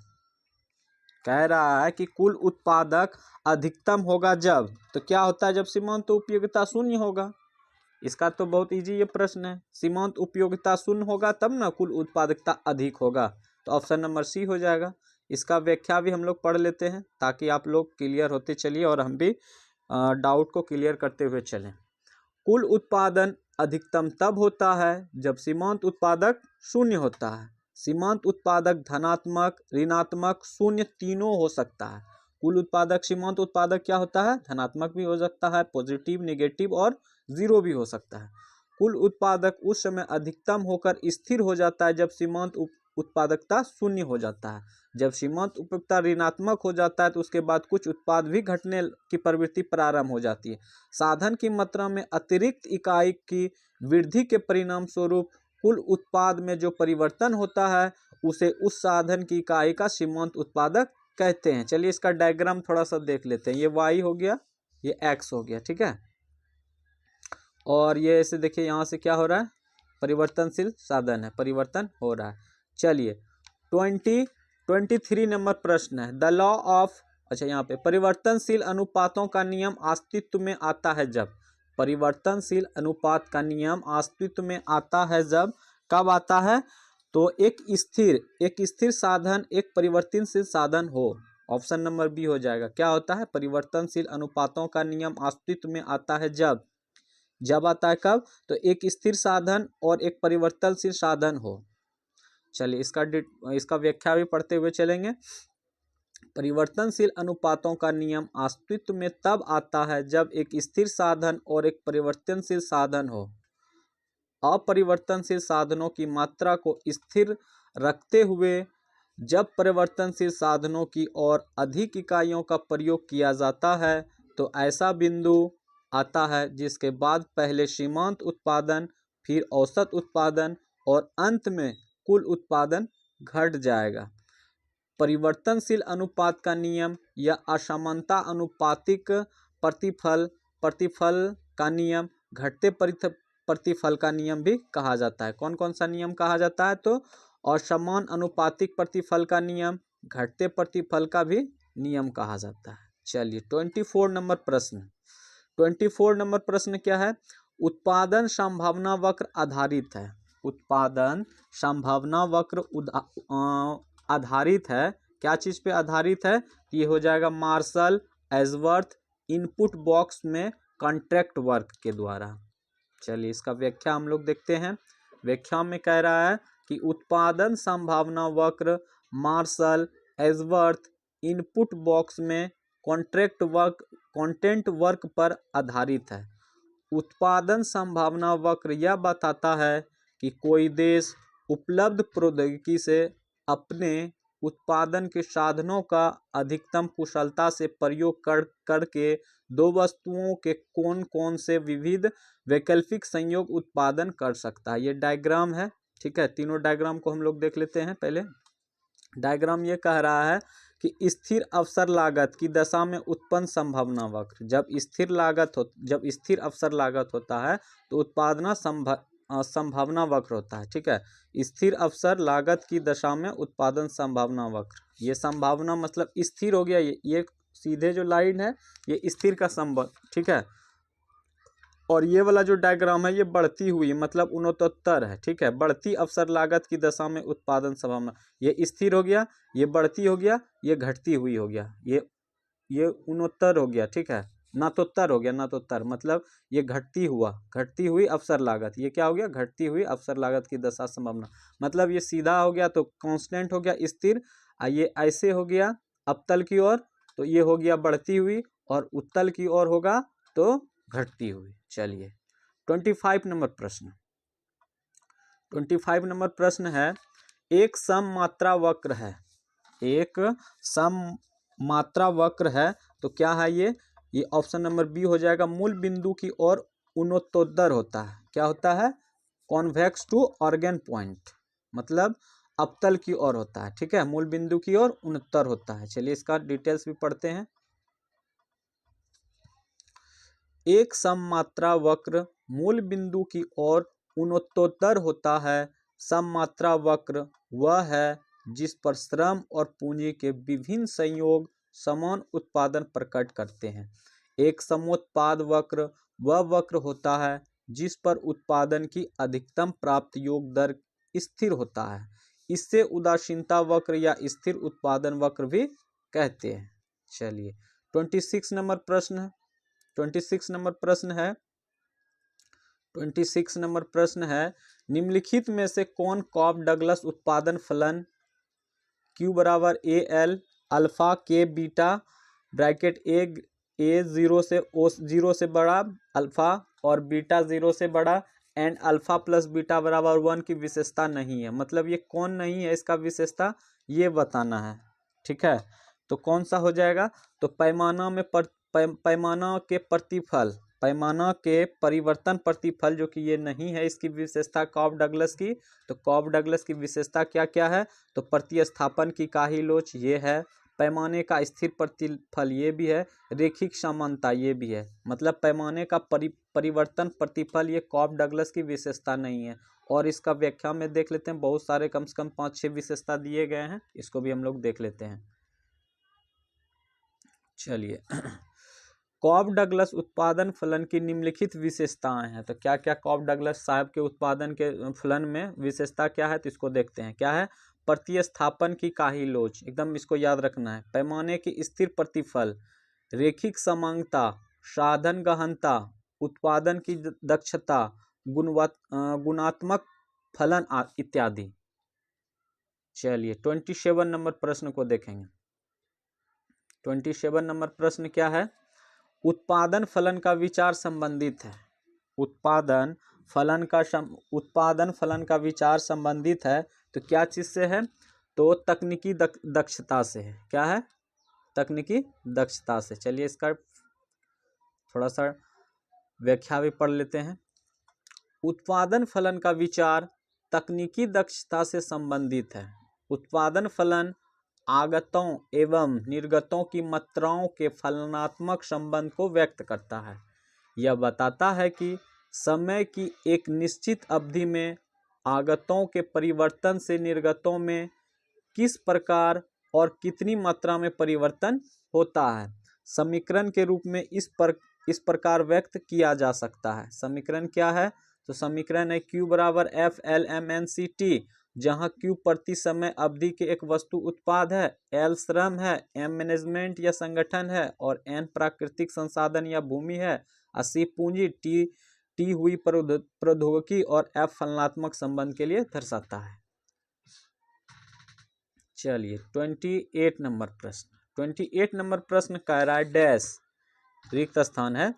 कह रहा है कि कुल उत्पादक अधिकतम होगा जब, तो क्या होता है? जब सीमांत उपयोगिता शून्य होगा। इसका तो बहुत इजी ये प्रश्न है। सीमांत उपयोगिता शून्य होगा तब ना कुल उत्पादकता अधिक होगा। तो ऑप्शन नंबर सी हो जाएगा। इसका व्याख्या भी हम लोग पढ़ लेते हैं ताकि आप लोग क्लियर होते चलिए और हम भी डाउट को क्लियर करते हुए चलें। कुल उत्पादन अधिकतम तब होता है जब सीमांत उत्पादक शून्य होता है। सीमांत उत्पादक धनात्मक, ऋणात्मक, शून्य तीनों हो सकता है। कुल उत्पादक सीमांत उत्पादक क्या होता है? धनात्मक भी हो सकता है, पॉजिटिव, नेगेटिव और जीरो भी हो सकता है। कुल उत्पादक उस समय अधिकतम होकर स्थिर हो जाता है जब सीमांत उत्पादकता शून्य हो जाता है। जब सीमांत उपयोगिता ऋणात्मक हो जाता है तो उसके बाद कुछ उत्पाद भी घटने की प्रवृत्ति प्रारंभ हो जाती है। साधन की मात्रा में अतिरिक्त इकाई की वृद्धि के परिणाम स्वरूप कुल उत्पाद में जो परिवर्तन होता है उसे उस साधन की इकाई का सीमांत उत्पादक कहते हैं। चलिए इसका डायग्राम थोड़ा सा देख लेते हैं। ये y हो गया, ये x हो गया, ठीक है। और ये ऐसे देखिए यहाँ से क्या हो रहा है? परिवर्तनशील साधन है, परिवर्तन हो रहा है। चलिए 23 नंबर प्रश्न है, द लॉ ऑफ, अच्छा यहाँ पे परिवर्तनशील अनुपातों का नियम अस्तित्व में आता है जब, परिवर्तनशील अनुपात का नियम अस्तित्व में आता है जब, कब आता है? तो एक स्थिर साधन एक परिवर्तनशील साधन हो। ऑप्शन नंबर बी हो जाएगा। क्या होता है? परिवर्तनशील अनुपातों का नियम अस्तित्व में आता है जब आता है कब? तो एक स्थिर साधन और एक परिवर्तनशील साधन हो। चलिए इसका व्याख्या भी पढ़ते हुए चलेंगे। परिवर्तनशील अनुपातों का नियम अस्तित्व में तब आता है जब एक स्थिर साधन और एक परिवर्तनशील साधन हो। अपरिवर्तनशील साधनों की मात्रा को स्थिर रखते हुए जब परिवर्तनशील साधनों की और अधिक इकाइयों का प्रयोग किया जाता है तो ऐसा बिंदु आता है जिसके बाद पहले सीमांत उत्पादन, फिर औसत उत्पादन और अंत में कुल उत्पादन घट जाएगा। परिवर्तनशील अनुपात का नियम या असमानता अनुपातिक प्रतिफल का नियम घटते प्रतिफल का नियम भी कहा जाता है। कौन कौन सा नियम कहा जाता है? तो असमान अनुपातिक प्रतिफल का नियम, घटते प्रतिफल का भी नियम कहा जाता है। चलिए 24 नंबर प्रश्न। 24 नंबर प्रश्न क्या है? उत्पादन संभावना वक्र आधारित है। उत्पादन संभावना वक्र आधारित है। क्या चीज पे आधारित है? ये हो जाएगा मार्शल एजवर्थ इनपुट बॉक्स में कॉन्ट्रैक्ट वर्क के द्वारा। चलिए इसका व्याख्या हम लोग देखते हैं। व्याख्या में कह रहा है कि उत्पादन संभावना वक्र मार्शल एजवर्थ इनपुट बॉक्स में कंटेंट वर्क पर आधारित है। उत्पादन संभावना वक्र यह बताता है कि कोई देश उपलब्ध प्रौद्योगिकी से अपने उत्पादन के साधनों का अधिकतम कुशलता से प्रयोग करके दो वस्तुओं के कौन कौन से विविध वैकल्पिक संयोग उत्पादन कर सकता है। ये डायग्राम है, ठीक है। तीनों डायग्राम को हम लोग देख लेते हैं। पहले डायग्राम ये कह रहा है कि स्थिर अवसर लागत की दशा में उत्पन्न संभावना वक्र। जब स्थिर अवसर लागत होता है तो उत्पादन संभावना वक्र होता है, ठीक है। स्थिर अवसर लागत की दशा में उत्पादन संभावना वक्र। ये संभावना मतलब स्थिर हो गया। ये सीधे जो लाइन है ये स्थिर का संबंध, ठीक है। और ये वाला जो डायग्राम है ये बढ़ती हुई मतलब उत्तर है, ठीक है। बढ़ती अवसर लागत की दशा में उत्पादन संभावना, ये स्थिर हो गया, ये बढ़ती हो गया, ये घटती हुई हो गया, ये उत्तर हो गया, ठीक है। नातोत्तर हो गया, नातोत्तर मतलब ये घटती हुई अवसर लागत। ये क्या हो गया? घटती हुई अवसर लागत की दशा संभावना। मतलब ये सीधा हो गया तो कांस्टेंट हो गया स्थिर, ये ऐसे हो गया अवतल की ओर तो ये हो गया बढ़ती हुई, और उत्तल की ओर होगा तो घटती हुई। चलिए 25 नंबर प्रश्न। 25 नंबर प्रश्न है, एक सममात्रा वक्र है। एक सममात्रा वक्र है तो क्या है ये ऑप्शन नंबर बी हो जाएगा। मूल बिंदु की ओर उन्नतोत्तर होता है। क्या होता है? कॉन्वेक्स टू ऑर्गन पॉइंट, मतलब अवतल की ओर होता है, ठीक है। मूल बिंदु की ओर उन्नतर होता है। चलिए इसका डिटेल्स भी पढ़ते हैं। एक सममात्रा वक्र मूल बिंदु की ओर उन्नतोत्तर होता है। सममात्रा वक्र वह है जिस पर श्रम और पूंजी के विभिन्न संयोग समान उत्पादन प्रकट करते हैं। एक समोत्पाद वक्र वह वक्र होता है जिस पर उत्पादन की अधिकतम प्राप्त योग दर स्थिर होता है। इससे उदासीनता वक्र या स्थिर उत्पादन वक्र भी कहते हैं। चलिए 26 नंबर प्रश्न है। 26 नंबर प्रश्न है 26 नंबर प्रश्न है, निम्नलिखित में से कौन कॉफ डगलस उत्पादन फलन Q बराबर ए एल अल्फा के बीटा ब्रैकेट ए जीरो से बड़ा अल्फा और बीटा 0 से बड़ा एंड अल्फा प्लस बीटा बराबर 1 की विशेषता नहीं है। मतलब ये कौन नहीं है, इसका विशेषता ये बताना है, ठीक है। तो कौन सा हो जाएगा? तो पैमाना में पैमाना के प्रतिफल, पैमाना के परिवर्तन प्रतिफल जो कि ये नहीं है, इसकी विशेषता कॉफ डगलस की। तो कॉफ डगलस की विशेषता क्या क्या है? तो प्रतिस्थापन की काहि लोच ये है, पैमाने का स्थिर प्रतिफल ये भी है, रेखिक समानता ये भी है। मतलब पैमाने का परिवर्तन प्रतिफल ये कॉफ डगलस की विशेषता नहीं है। और इसका व्याख्या में देख लेते हैं, बहुत सारे कम से कम 5-6 विशेषता दिए गए हैं, इसको भी हम लोग देख लेते हैं। चलिए कॉफ डगलस उत्पादन फलन की निम्नलिखित विशेषताएं हैं। तो क्या क्या कॉफ डगलस साहब के उत्पादन के फलन में विशेषता क्या है? तो इसको देखते हैं। क्या है? प्रतिस्थापन की काहि लोच, एकदम इसको याद रखना है। पैमाने की स्थिर प्रतिफल, रेखिक समांगता, साधन गहनता, उत्पादन की दक्षता, गुणात्मक फलन इत्यादि। चलिए 27 नंबर प्रश्न को देखेंगे। 27 नंबर प्रश्न क्या है? उत्पादन फलन का विचार संबंधित है। उत्पादन उत्पादन फलन का विचार संबंधित है तो क्या चीज से है, तो तकनीकी दक्षता से है। क्या है, तकनीकी दक्षता से। चलिए इसका थोड़ा सा व्याख्या भी पढ़ लेते हैं। उत्पादन फलन का विचार तकनीकी दक्षता से संबंधित है। उत्पादन फलन आगतों एवं निर्गतों की मात्राओं के फलनात्मक संबंध को व्यक्त करता है। यह बताता है कि समय की एक निश्चित अवधि में आगतों के परिवर्तन से निर्गतों में किस प्रकार और कितनी मात्रा में परिवर्तन होता है। समीकरण के रूप में इस प्रकार व्यक्त किया जा सकता है। समीकरण क्या है, तो समीकरण है Q बराबर FLMNCT, जहाँ Q प्रति समय अवधि के एक वस्तु उत्पाद है, L श्रम है, M मैनेजमेंट या संगठन है और N प्राकृतिक संसाधन या भूमि है, C पूंजी, T हुई प्रौद्योगिकी और F फलनात्मक संबंध के लिए दर्शाता है। चलिए 28 नंबर प्रश्न। 28 नंबर प्रश्न कह रहा है डैश रिक्त स्थान है।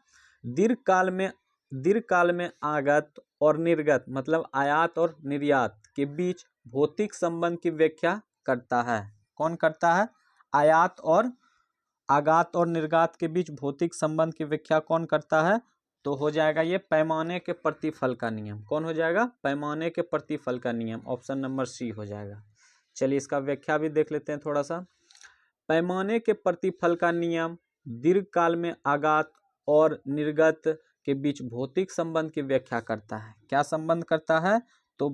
दीर्घकाल में आगत और निर्गत मतलब आयात और निर्यात के बीच भौतिक संबंध की व्याख्या करता है। कौन करता है, आयात और निर्गत के बीच भौतिक संबंध की व्याख्या कौन करता है, तो हो जाएगा ये पैमाने के प्रतिफल का नियम। कौन हो जाएगा, पैमाने के प्रतिफल का नियम। ऑप्शन नंबर सी हो जाएगा। चलिए इसका व्याख्या भी देख लेते हैं थोड़ा सा। पैमाने के प्रतिफल का नियम दीर्घकाल में आगत और निर्गत के बीच भौतिक संबंध की व्याख्या करता है। क्या संबंध करता है, तो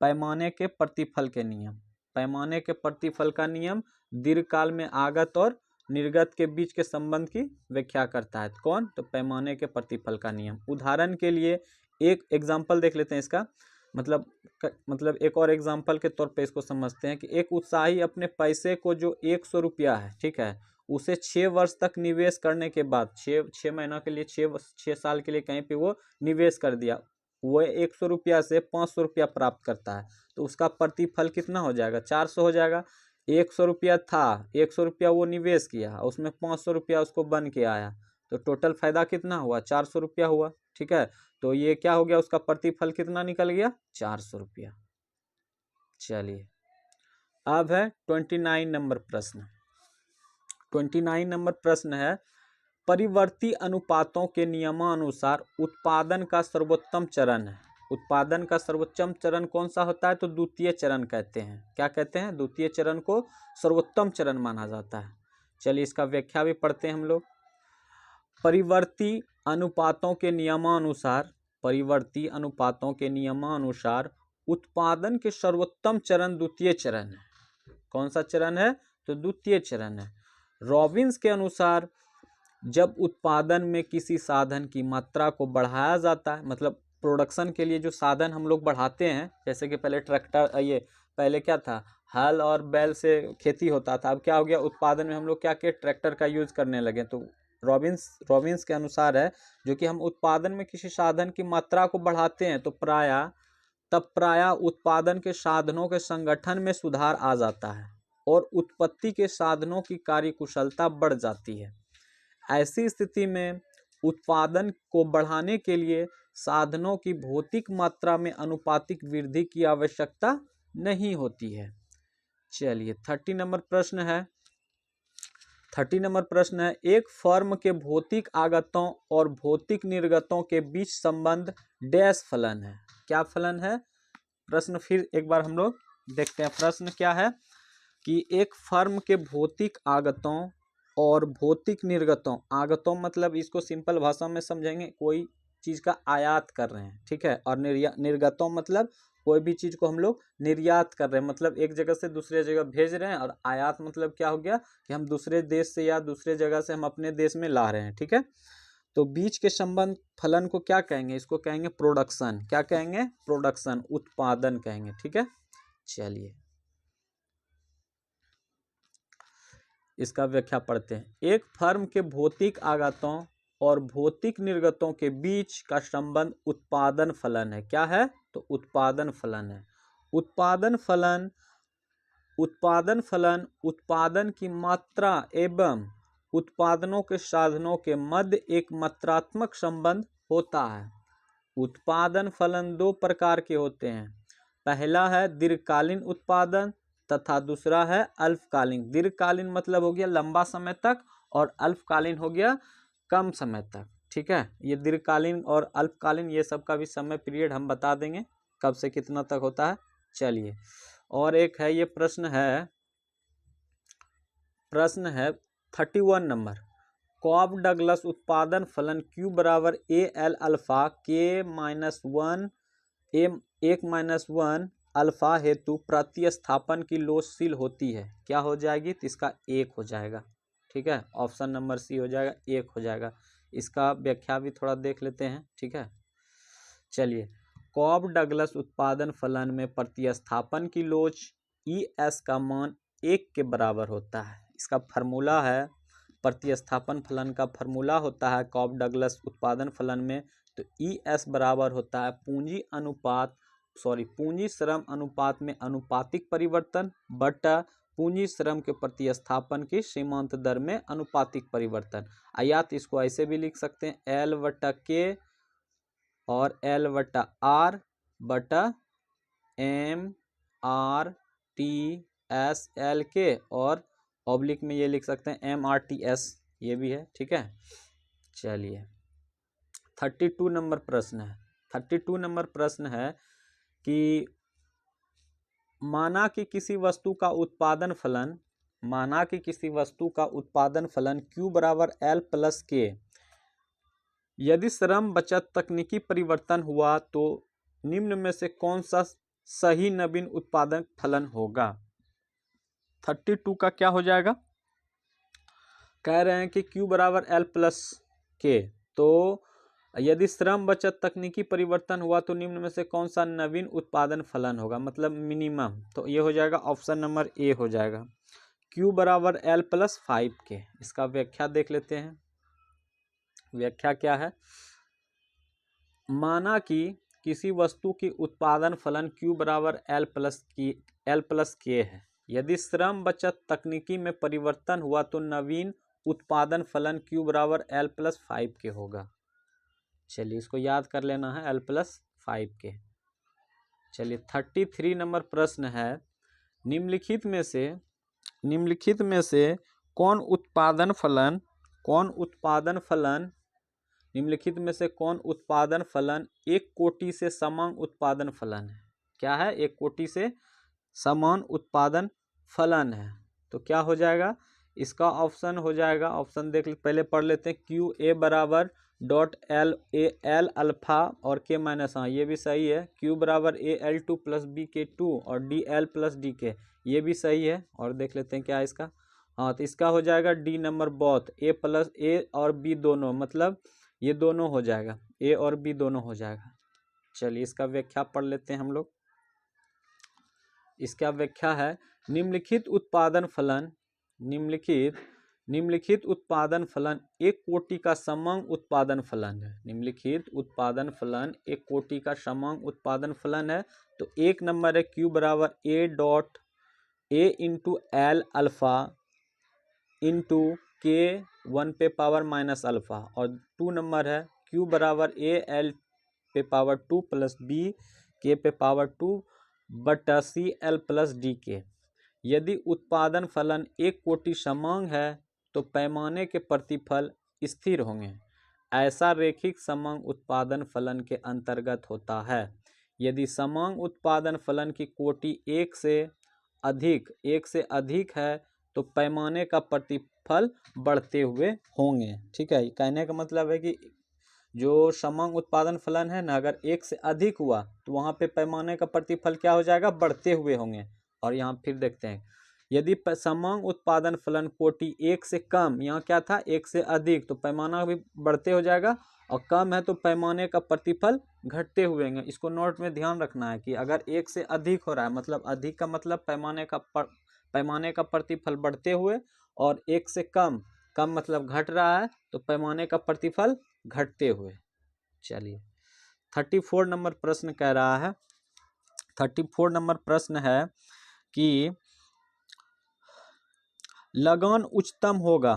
पैमाने के प्रतिफल के नियम। पैमाने के प्रतिफल का नियम दीर्घकाल में आगत और निर्गत के बीच के संबंध की व्याख्या करता है। कौन, तो पैमाने के प्रतिफल का नियम। उदाहरण के लिए एक एग्जाम्पल देख लेते हैं इसका। मतलब एक और एग्जाम्पल के तौर पे इसको समझते हैं कि एक उत्साही अपने पैसे को जो 100 रुपया है, ठीक है, उसे 6 वर्ष तक निवेश करने के बाद 6 महीना के लिए 6 साल के लिए कहीं पे वो निवेश कर दिया, वो 100 रुपया से 500 रुपया प्राप्त करता है, तो उसका प्रतिफल कितना हो जाएगा, 400 हो जाएगा। 100 रुपया था, 100 रुपया वो निवेश किया, उसमें 500 रुपया उसको बन के आया, तो टोटल फायदा कितना हुआ, 400 रुपया हुआ। ठीक है, तो ये क्या हो गया, उसका प्रतिफल कितना निकल गया, 400 रुपया। चलिए अब है 29 नंबर प्रश्न। 29 नंबर प्रश्न है परिवर्ती अनुपातों के नियमानुसार उत्पादन का सर्वोत्तम चरण है। उत्पादन का सर्वोत्तम चरण कौन सा होता है, तो द्वितीय चरण कहते हैं। क्या कहते हैं, द्वितीय चरण को सर्वोत्तम चरण माना जाता है। चलिए इसका व्याख्या भी पढ़ते हैं हम लोग। परिवर्ती अनुपातों के नियमानुसार उत्पादन के सर्वोत्तम चरण द्वितीय चरण है। कौन सा चरण है, तो द्वितीय चरण है। रॉबिन्स के अनुसार जब उत्पादन में किसी साधन की मात्रा को बढ़ाया जाता है, मतलब प्रोडक्शन के लिए जो साधन हम लोग बढ़ाते हैं, जैसे कि पहले ट्रैक्टर, ये पहले क्या था, हल और बैल से खेती होता था, अब क्या हो गया, उत्पादन में हम लोग क्या किए, ट्रैक्टर का यूज करने लगे। तो रॉबिन्स के अनुसार है जो कि हम उत्पादन में किसी साधन की मात्रा को बढ़ाते हैं तो प्रायः उत्पादन के साधनों के संगठन में सुधार आ जाता है और उत्पत्ति के साधनों की कार्यकुशलता बढ़ जाती है। ऐसी स्थिति में उत्पादन को बढ़ाने के लिए साधनों की भौतिक मात्रा में आनुपातिक वृद्धि की आवश्यकता नहीं होती है। चलिए 30 नंबर प्रश्न है। 30 नंबर प्रश्न है एक फर्म के भौतिक आगतों और भौतिक निर्गतों के बीच संबंध डैश फलन है। क्या फलन है, प्रश्न फिर एक बार हम लोग देखते हैं। प्रश्न क्या है कि एक फर्म के भौतिक आगतों और भौतिक निर्गतों, आगतों मतलब इसको सिंपल भाषा में समझेंगे, कोई चीज का आयात कर रहे हैं, ठीक है, और निर्गतों मतलब कोई भी चीज को हम लोग निर्यात कर रहे हैं, मतलब एक जगह से दूसरे जगह भेज रहे हैं, और आयात मतलब क्या हो गया कि हम दूसरे देश से या दूसरे जगह से हम अपने देश में ला रहे हैं। ठीक है, तो बीच के संबंध फलन को क्या कहेंगे, इसको कहेंगे प्रोडक्शन। क्या कहेंगे, प्रोडक्शन, उत्पादन कहेंगे। ठीक है, चलिए इसका व्याख्या पढ़ते हैं। एक फर्म के भौतिक आगतों और भौतिक निर्गतों के बीच का संबंध उत्पादन फलन है। क्या है, तो उत्पादन फलन है। उत्पादन फलन उत्पादन की मात्रा एवं उत्पादनों के साधनों के मध्य एक मात्रात्मक संबंध होता है। उत्पादन फलन दो प्रकार के होते हैं। पहला है दीर्घकालीन उत्पादन तथा दूसरा है अल्पकालीन। दीर्घकालीन मतलब हो गया लंबा समय तक और अल्पकालीन हो गया कम समय तक। ठीक है, ये दीर्घकालीन और अल्पकालीन ये सब का भी समय पीरियड हम बता देंगे कब से कितना तक होता है। चलिए, और एक है ये प्रश्न है 31 नंबर। कॉब डगलस उत्पादन फलन Q बराबर ए एल अल्फा के -1 1 अल्फा हेतु प्रतिस्थापन की लोचशील होती है, क्या हो जाएगी? तो इसका 1 हो जाएगा। ठीक है, ऑप्शन नंबर सी हो जाएगा, 1 हो जाएगा। इसका व्याख्या भी थोड़ा देख लेते हैं। ठीक है, चलिए, कॉब डगलस उत्पादन फलन में प्रतिस्थापन की लोच ES का मान 1 के बराबर होता है। इसका फार्मूला है, प्रतिस्थापन फलन का फार्मूला होता है कॉब डगलस उत्पादन फलन में, तो ES बराबर होता है पूंजी श्रम अनुपात में अनुपातिक परिवर्तन बटा पूंजी श्रम के प्रतिस्थापन की सीमांत दर में अनुपातिक परिवर्तन। या तो इसको ऐसे भी लिख सकते हैं L/K और L/R बटा MRTSLK और ऑब्लिक में ये लिख सकते हैं MRTS, ये भी है। ठीक है, चलिए 32 नंबर प्रश्न है। 32 नंबर प्रश्न है कि माना कि किसी वस्तु का उत्पादन फलन Q बराबर L+K, यदि श्रम बचत तकनीकी परिवर्तन हुआ तो निम्न में से कौन सा सही नवीन उत्पादन फलन होगा? 32 का क्या हो जाएगा? कह रहे हैं कि Q बराबर L+K, तो यदि श्रम बचत तकनीकी परिवर्तन हुआ तो निम्न में से कौन सा नवीन उत्पादन फलन होगा, मतलब मिनिमम। तो ये हो जाएगा ऑप्शन नंबर ए हो जाएगा, Q बराबर L+5K। इसका व्याख्या देख लेते हैं। व्याख्या क्या है? माना कि किसी वस्तु की उत्पादन फलन Q बराबर L+K है, यदि श्रम बचत तकनीकी में परिवर्तन हुआ तो नवीन उत्पादन फलन Q बराबर L+5K होगा। चलिए, इसको याद कर लेना है, L+5K। चलिए 33 नंबर प्रश्न है, निम्नलिखित में से कौन उत्पादन फलन एक कोटि से समान उत्पादन फलन है? क्या है? एक कोटि से समान उत्पादन फलन है। तो क्या हो जाएगा? इसका ऑप्शन हो जाएगा, ऑप्शन देख पहले पढ़ लेते हैं। QA बराबर .L अल्फा और K माइनस, हाँ ये भी सही है। Q बराबर AL2 + BK2 और DL+DK, ये भी सही है। और देख लेते हैं क्या है इसका। हाँ, तो इसका हो जाएगा D नंबर बोथ A और B दोनों, मतलब ये दोनों हो जाएगा, A और B दोनों हो जाएगा। चलिए, इसका व्याख्या पढ़ लेते हैं हम लोग। इसका व्याख्या है, निम्नलिखित उत्पादन फलन एक कोटि का समंग उत्पादन फलन है। निम्नलिखित उत्पादन फलन एक कोटि का समंग उत्पादन फलन है। तो एक नंबर है Q बराबर A into L alpha into K 1 पे पावर माइनस अल्फा, और 2 नंबर है Q बराबर AL पे पावर 2 प्लस B K पे पावर 2 बटा CL+DK। यदि उत्पादन फलन एक कोटि समंग है तो पैमाने के प्रतिफल स्थिर होंगे। ऐसा रैखिक समंग उत्पादन फलन के अंतर्गत होता है। यदि समंग उत्पादन फलन की कोटि एक से अधिक है तो पैमाने का प्रतिफल बढ़ते हुए होंगे। ठीक है, कहने का मतलब है कि जो समंग उत्पादन फलन है ना, अगर एक से अधिक हुआ तो वहाँ पे पैमाने का प्रतिफल क्या हो जाएगा? बढ़ते हुए होंगे। और यहाँ फिर देखते हैं, यदि समंग उत्पादन फलन कोटि एक से कम, यहाँ क्या था? एक से अधिक, तो पैमाना भी बढ़ते हो जाएगा, और कम है तो पैमाने का प्रतिफल घटते हुए होंगे। इसको नोट में ध्यान रखना है कि अगर एक से अधिक हो रहा है, मतलब अधिक का मतलब पैमाने का प्रतिफल बढ़ते हुए, और एक से कम मतलब घट रहा है, तो पैमाने का प्रतिफल घटते हुए। चलिए 34 नंबर प्रश्न कह रहा है, 34 नंबर प्रश्न है कि लगान उच्चतम होगा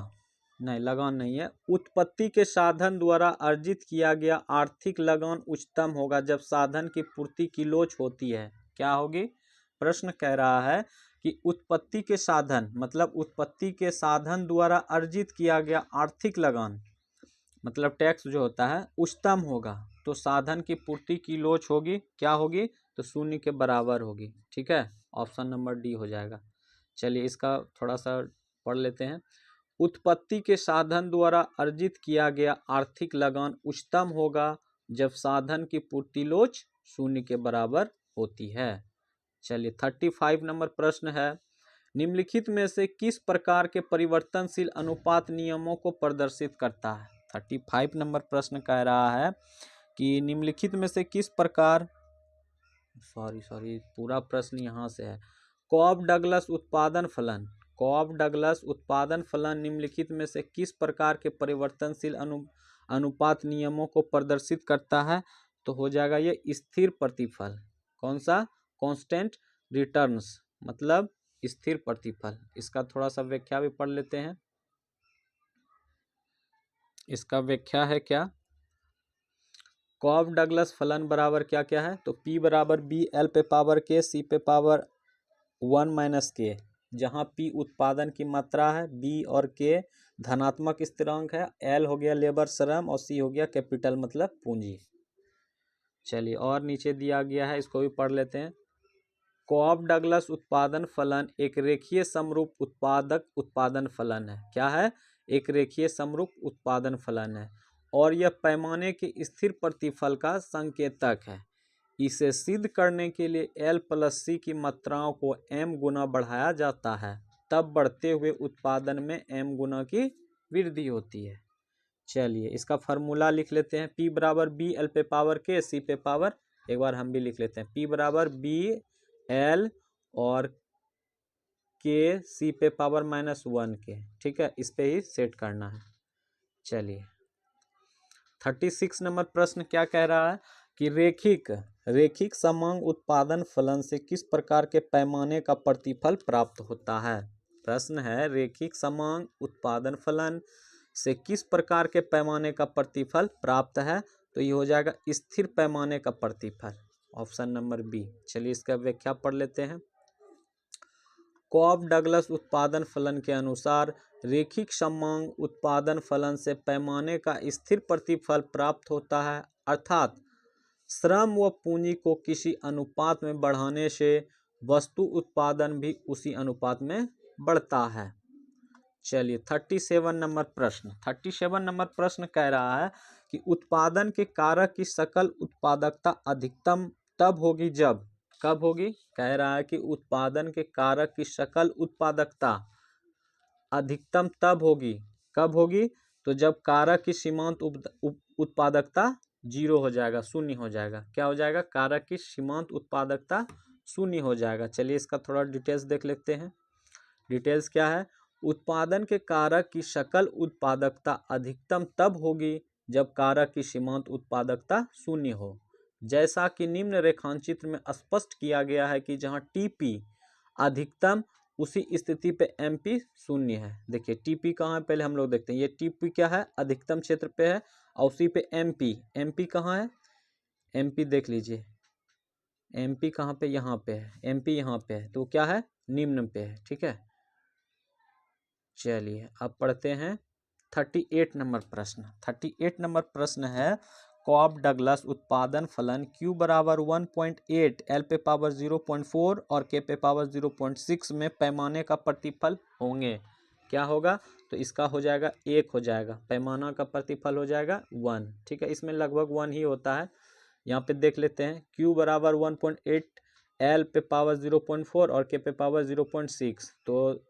नहीं, लगान नहीं है। उत्पत्ति के साधन द्वारा अर्जित किया गया आर्थिक लगान उच्चतम होगा जब साधन की पूर्ति की लोच होती है। क्या होगी? प्रश्न कह रहा है कि उत्पत्ति के साधन मतलब उत्पत्ति के साधन द्वारा अर्जित किया गया आर्थिक लगान मतलब टैक्स जो होता है उच्चतम होगा तो साधन की पूर्ति की लोच होगी। क्या होगी? तो शून्य के बराबर होगी। ठीक है, ऑप्शन नंबर डी हो जाएगा। चलिए इसका थोड़ा सा पढ़ लेते हैं। उत्पत्ति के साधन द्वारा अर्जित किया गया आर्थिक लगान उच्चतम होगा जब साधन की पूर्ति लोच शून्य के बराबर होती है। चलिए 35 नंबर प्रश्न है, निम्नलिखित में से किस प्रकार के परिवर्तनशील अनुपात नियमों को प्रदर्शित करता है? 35 नंबर प्रश्न कह रहा है कि निम्नलिखित में से किस प्रकार पूरा प्रश्न यहाँ से है। कॉब डगलस उत्पादन फलन, कॉब डगलस उत्पादन फलन निम्नलिखित में से किस प्रकार के परिवर्तनशील अनुपात नियमों को प्रदर्शित करता है? तो हो जाएगा ये स्थिर प्रतिफल। कौन सा? कांस्टेंट रिटर्न्स मतलब स्थिर प्रतिफल। इसका थोड़ा सा व्याख्या भी पढ़ लेते हैं। इसका व्याख्या है क्या? कॉब डगलस फलन बराबर क्या क्या है? तो P बराबर B L पे पावर K C पे पावर 1 माइनस K, जहाँ P उत्पादन की मात्रा है, B और K धनात्मक स्थिरांक है, L हो गया लेबर श्रम और C हो गया कैपिटल मतलब पूंजी। चलिए और नीचे दिया गया है, इसको भी पढ़ लेते हैं। कॉब डगलस उत्पादन फलन एक रेखीय समरूप उत्पादन फलन है। क्या है? एक रेखीय समरूप उत्पादन फलन है और यह पैमाने के स्थिर प्रतिफल का संकेतक है। इसे सिद्ध करने के लिए L प्लस C की मात्राओं को M गुना बढ़ाया जाता है, तब बढ़ते हुए उत्पादन में M गुना की वृद्धि होती है। चलिए इसका फार्मूला लिख लेते हैं। P बराबर B L पे पावर K C पे पावर, एक बार हम भी लिख लेते हैं। P बराबर B L और K C पे पावर -1 के। ठीक है, इस पे ही सेट करना है। चलिए 36 नंबर प्रश्न क्या कह रहा है कि रेखिक समांग उत्पादन फलन से किस प्रकार के पैमाने का प्रतिफल प्राप्त होता है? प्रश्न है रेखिक समांग उत्पादन फलन से किस प्रकार के पैमाने का प्रतिफल प्राप्त है? तो ये हो जाएगा स्थिर पैमाने का प्रतिफल, ऑप्शन नंबर बी। चलिए इसका व्याख्या पढ़ लेते हैं। कॉब डगलस उत्पादन फलन के अनुसार रेखिक समांग उत्पादन फलन से पैमाने का स्थिर प्रतिफल प्राप्त होता है, अर्थात श्रम व पूंजी को किसी अनुपात में बढ़ाने से वस्तु उत्पादन भी उसी अनुपात में बढ़ता है। चलिए 37 नंबर प्रश्न कह रहा है कि उत्पादन के कारक की सकल उत्पादकता अधिकतम तब होगी जब, कब होगी? कह रहा है कि उत्पादन के कारक की सकल उत्पादकता अधिकतम तब होगी, कब होगी? तो जब कारक की सीमांत उत्पादकता 0 हो जाएगा, शून्य हो जाएगा। क्या हो जाएगा? कारक की सीमांत उत्पादकता शून्य हो जाएगा। चलिए इसका थोड़ा डिटेल्स देख लेते हैं। डिटेल्स क्या है? उत्पादन के कारक की सकल उत्पादकता अधिकतम तब होगी जब कारक की सीमांत उत्पादकता शून्य हो, जैसा कि निम्न रेखांचित्र में स्पष्ट किया गया है कि जहां टीपी अधिकतम उसी स्थिति पे एमपी शून्य है। देखिए टीपी कहाँ है, पहले हम लोग देखते हैं। ये टीपी क्या है? अधिकतम क्षेत्र पे है और उसी पे एमपी कहाँ है? एमपी देख लीजिए, एमपी कहाँ पे? यहाँ पे है। एमपी यहाँ पे है तो क्या है? निम्न पे है। ठीक है, चलिए अब पढ़ते हैं 38 नंबर प्रश्न। 38 नंबर प्रश्न है कॉब डगलस उत्पादन फलन Q बराबर 1.8 L पे पावर 0.4 और K पे पावर 0.6 में पैमाने का प्रतिफल होंगे। क्या होगा? तो इसका हो जाएगा 1 हो जाएगा, पैमाना का प्रतिफल हो जाएगा 1। ठीक है, इसमें लगभग 1 ही होता है। यहाँ पे देख लेते हैं। Q बराबर 1.8 L पे पावर 0.4 और K पे पावर 0.6, तो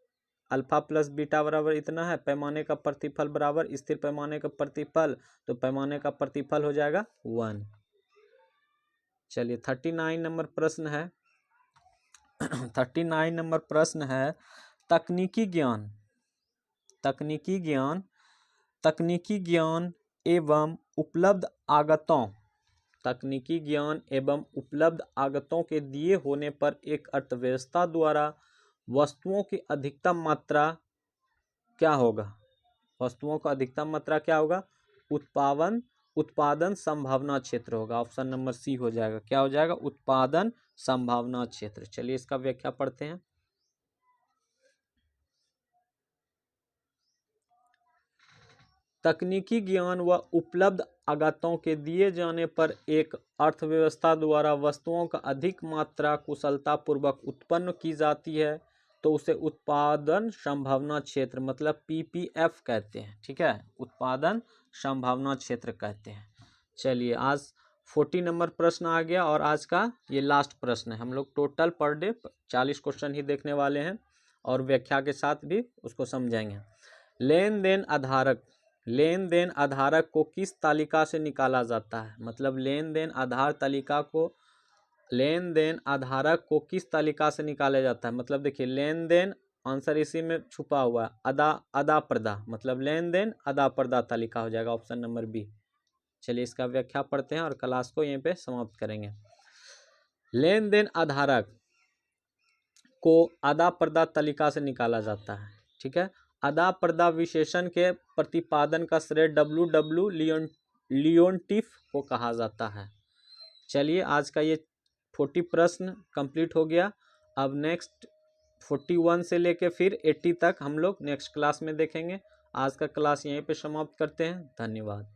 अल्फा प्लस बीटा बराबर इतना है, पैमाने का प्रतिफल बराबर स्थिर पैमाने का प्रतिफल, तो पैमाने का प्रतिफल हो जाएगा 1। चलिए 39 नंबर प्रश्न है 39 नंबर प्रश्न है तकनीकी ज्ञान एवं उपलब्ध आगतों, तकनीकी ज्ञान एवं उपलब्ध आगतों के दिए होने पर एक अर्थव्यवस्था द्वारा वस्तुओं की अधिकतम मात्रा क्या होगा? वस्तुओं का अधिकतम मात्रा क्या होगा? उत्पादन संभावना क्षेत्र होगा। ऑप्शन नंबर सी हो जाएगा। क्या हो जाएगा? उत्पादन संभावना क्षेत्र। चलिए इसका व्याख्या पढ़ते हैं। तकनीकी ज्ञान व उपलब्ध आगतों के दिए जाने पर एक अर्थव्यवस्था द्वारा वस्तुओं का अधिक मात्रा कुशलता पूर्वक उत्पन्न की जाती है तो उसे उत्पादन संभावना क्षेत्र मतलब पीपीएफ कहते हैं। ठीक है, उत्पादन संभावना क्षेत्र कहते हैं। चलिए आज 40 नंबर प्रश्न आ गया और आज का ये लास्ट प्रश्न है। हम लोग टोटल पर डे 40 क्वेश्चन ही देखने वाले हैं और व्याख्या के साथ भी उसको समझेंगे। लेन देन आधारक को किस तालिका से निकाला जाता है? मतलब लेन देन आधारक को किस तालिका से निकाला जाता है? मतलब देखिए लेन देन, आंसर इसी में छुपा हुआ है। अदा प्रदा, मतलब लेन देन अदा प्रदा तालिका हो जाएगा। Option number B. चलिए इसका व्याख्या पढ़ते हैं और क्लास को यहीं पे समाप्त करेंगे। लेन देन आधारक को अदा प्रदा तालिका से निकाला जाता है। ठीक है, अदा प्रदा विशेषण के प्रतिपादन का श्रेय डब्ल्यू लियोनटिफ को कहा जाता है। चलिए आज का ये 40 प्रश्न कंप्लीट हो गया। अब नेक्स्ट 41 से लेके फिर 80 तक हम लोग नेक्स्ट क्लास में देखेंगे। आज का क्लास यहीं पे समाप्त करते हैं। धन्यवाद।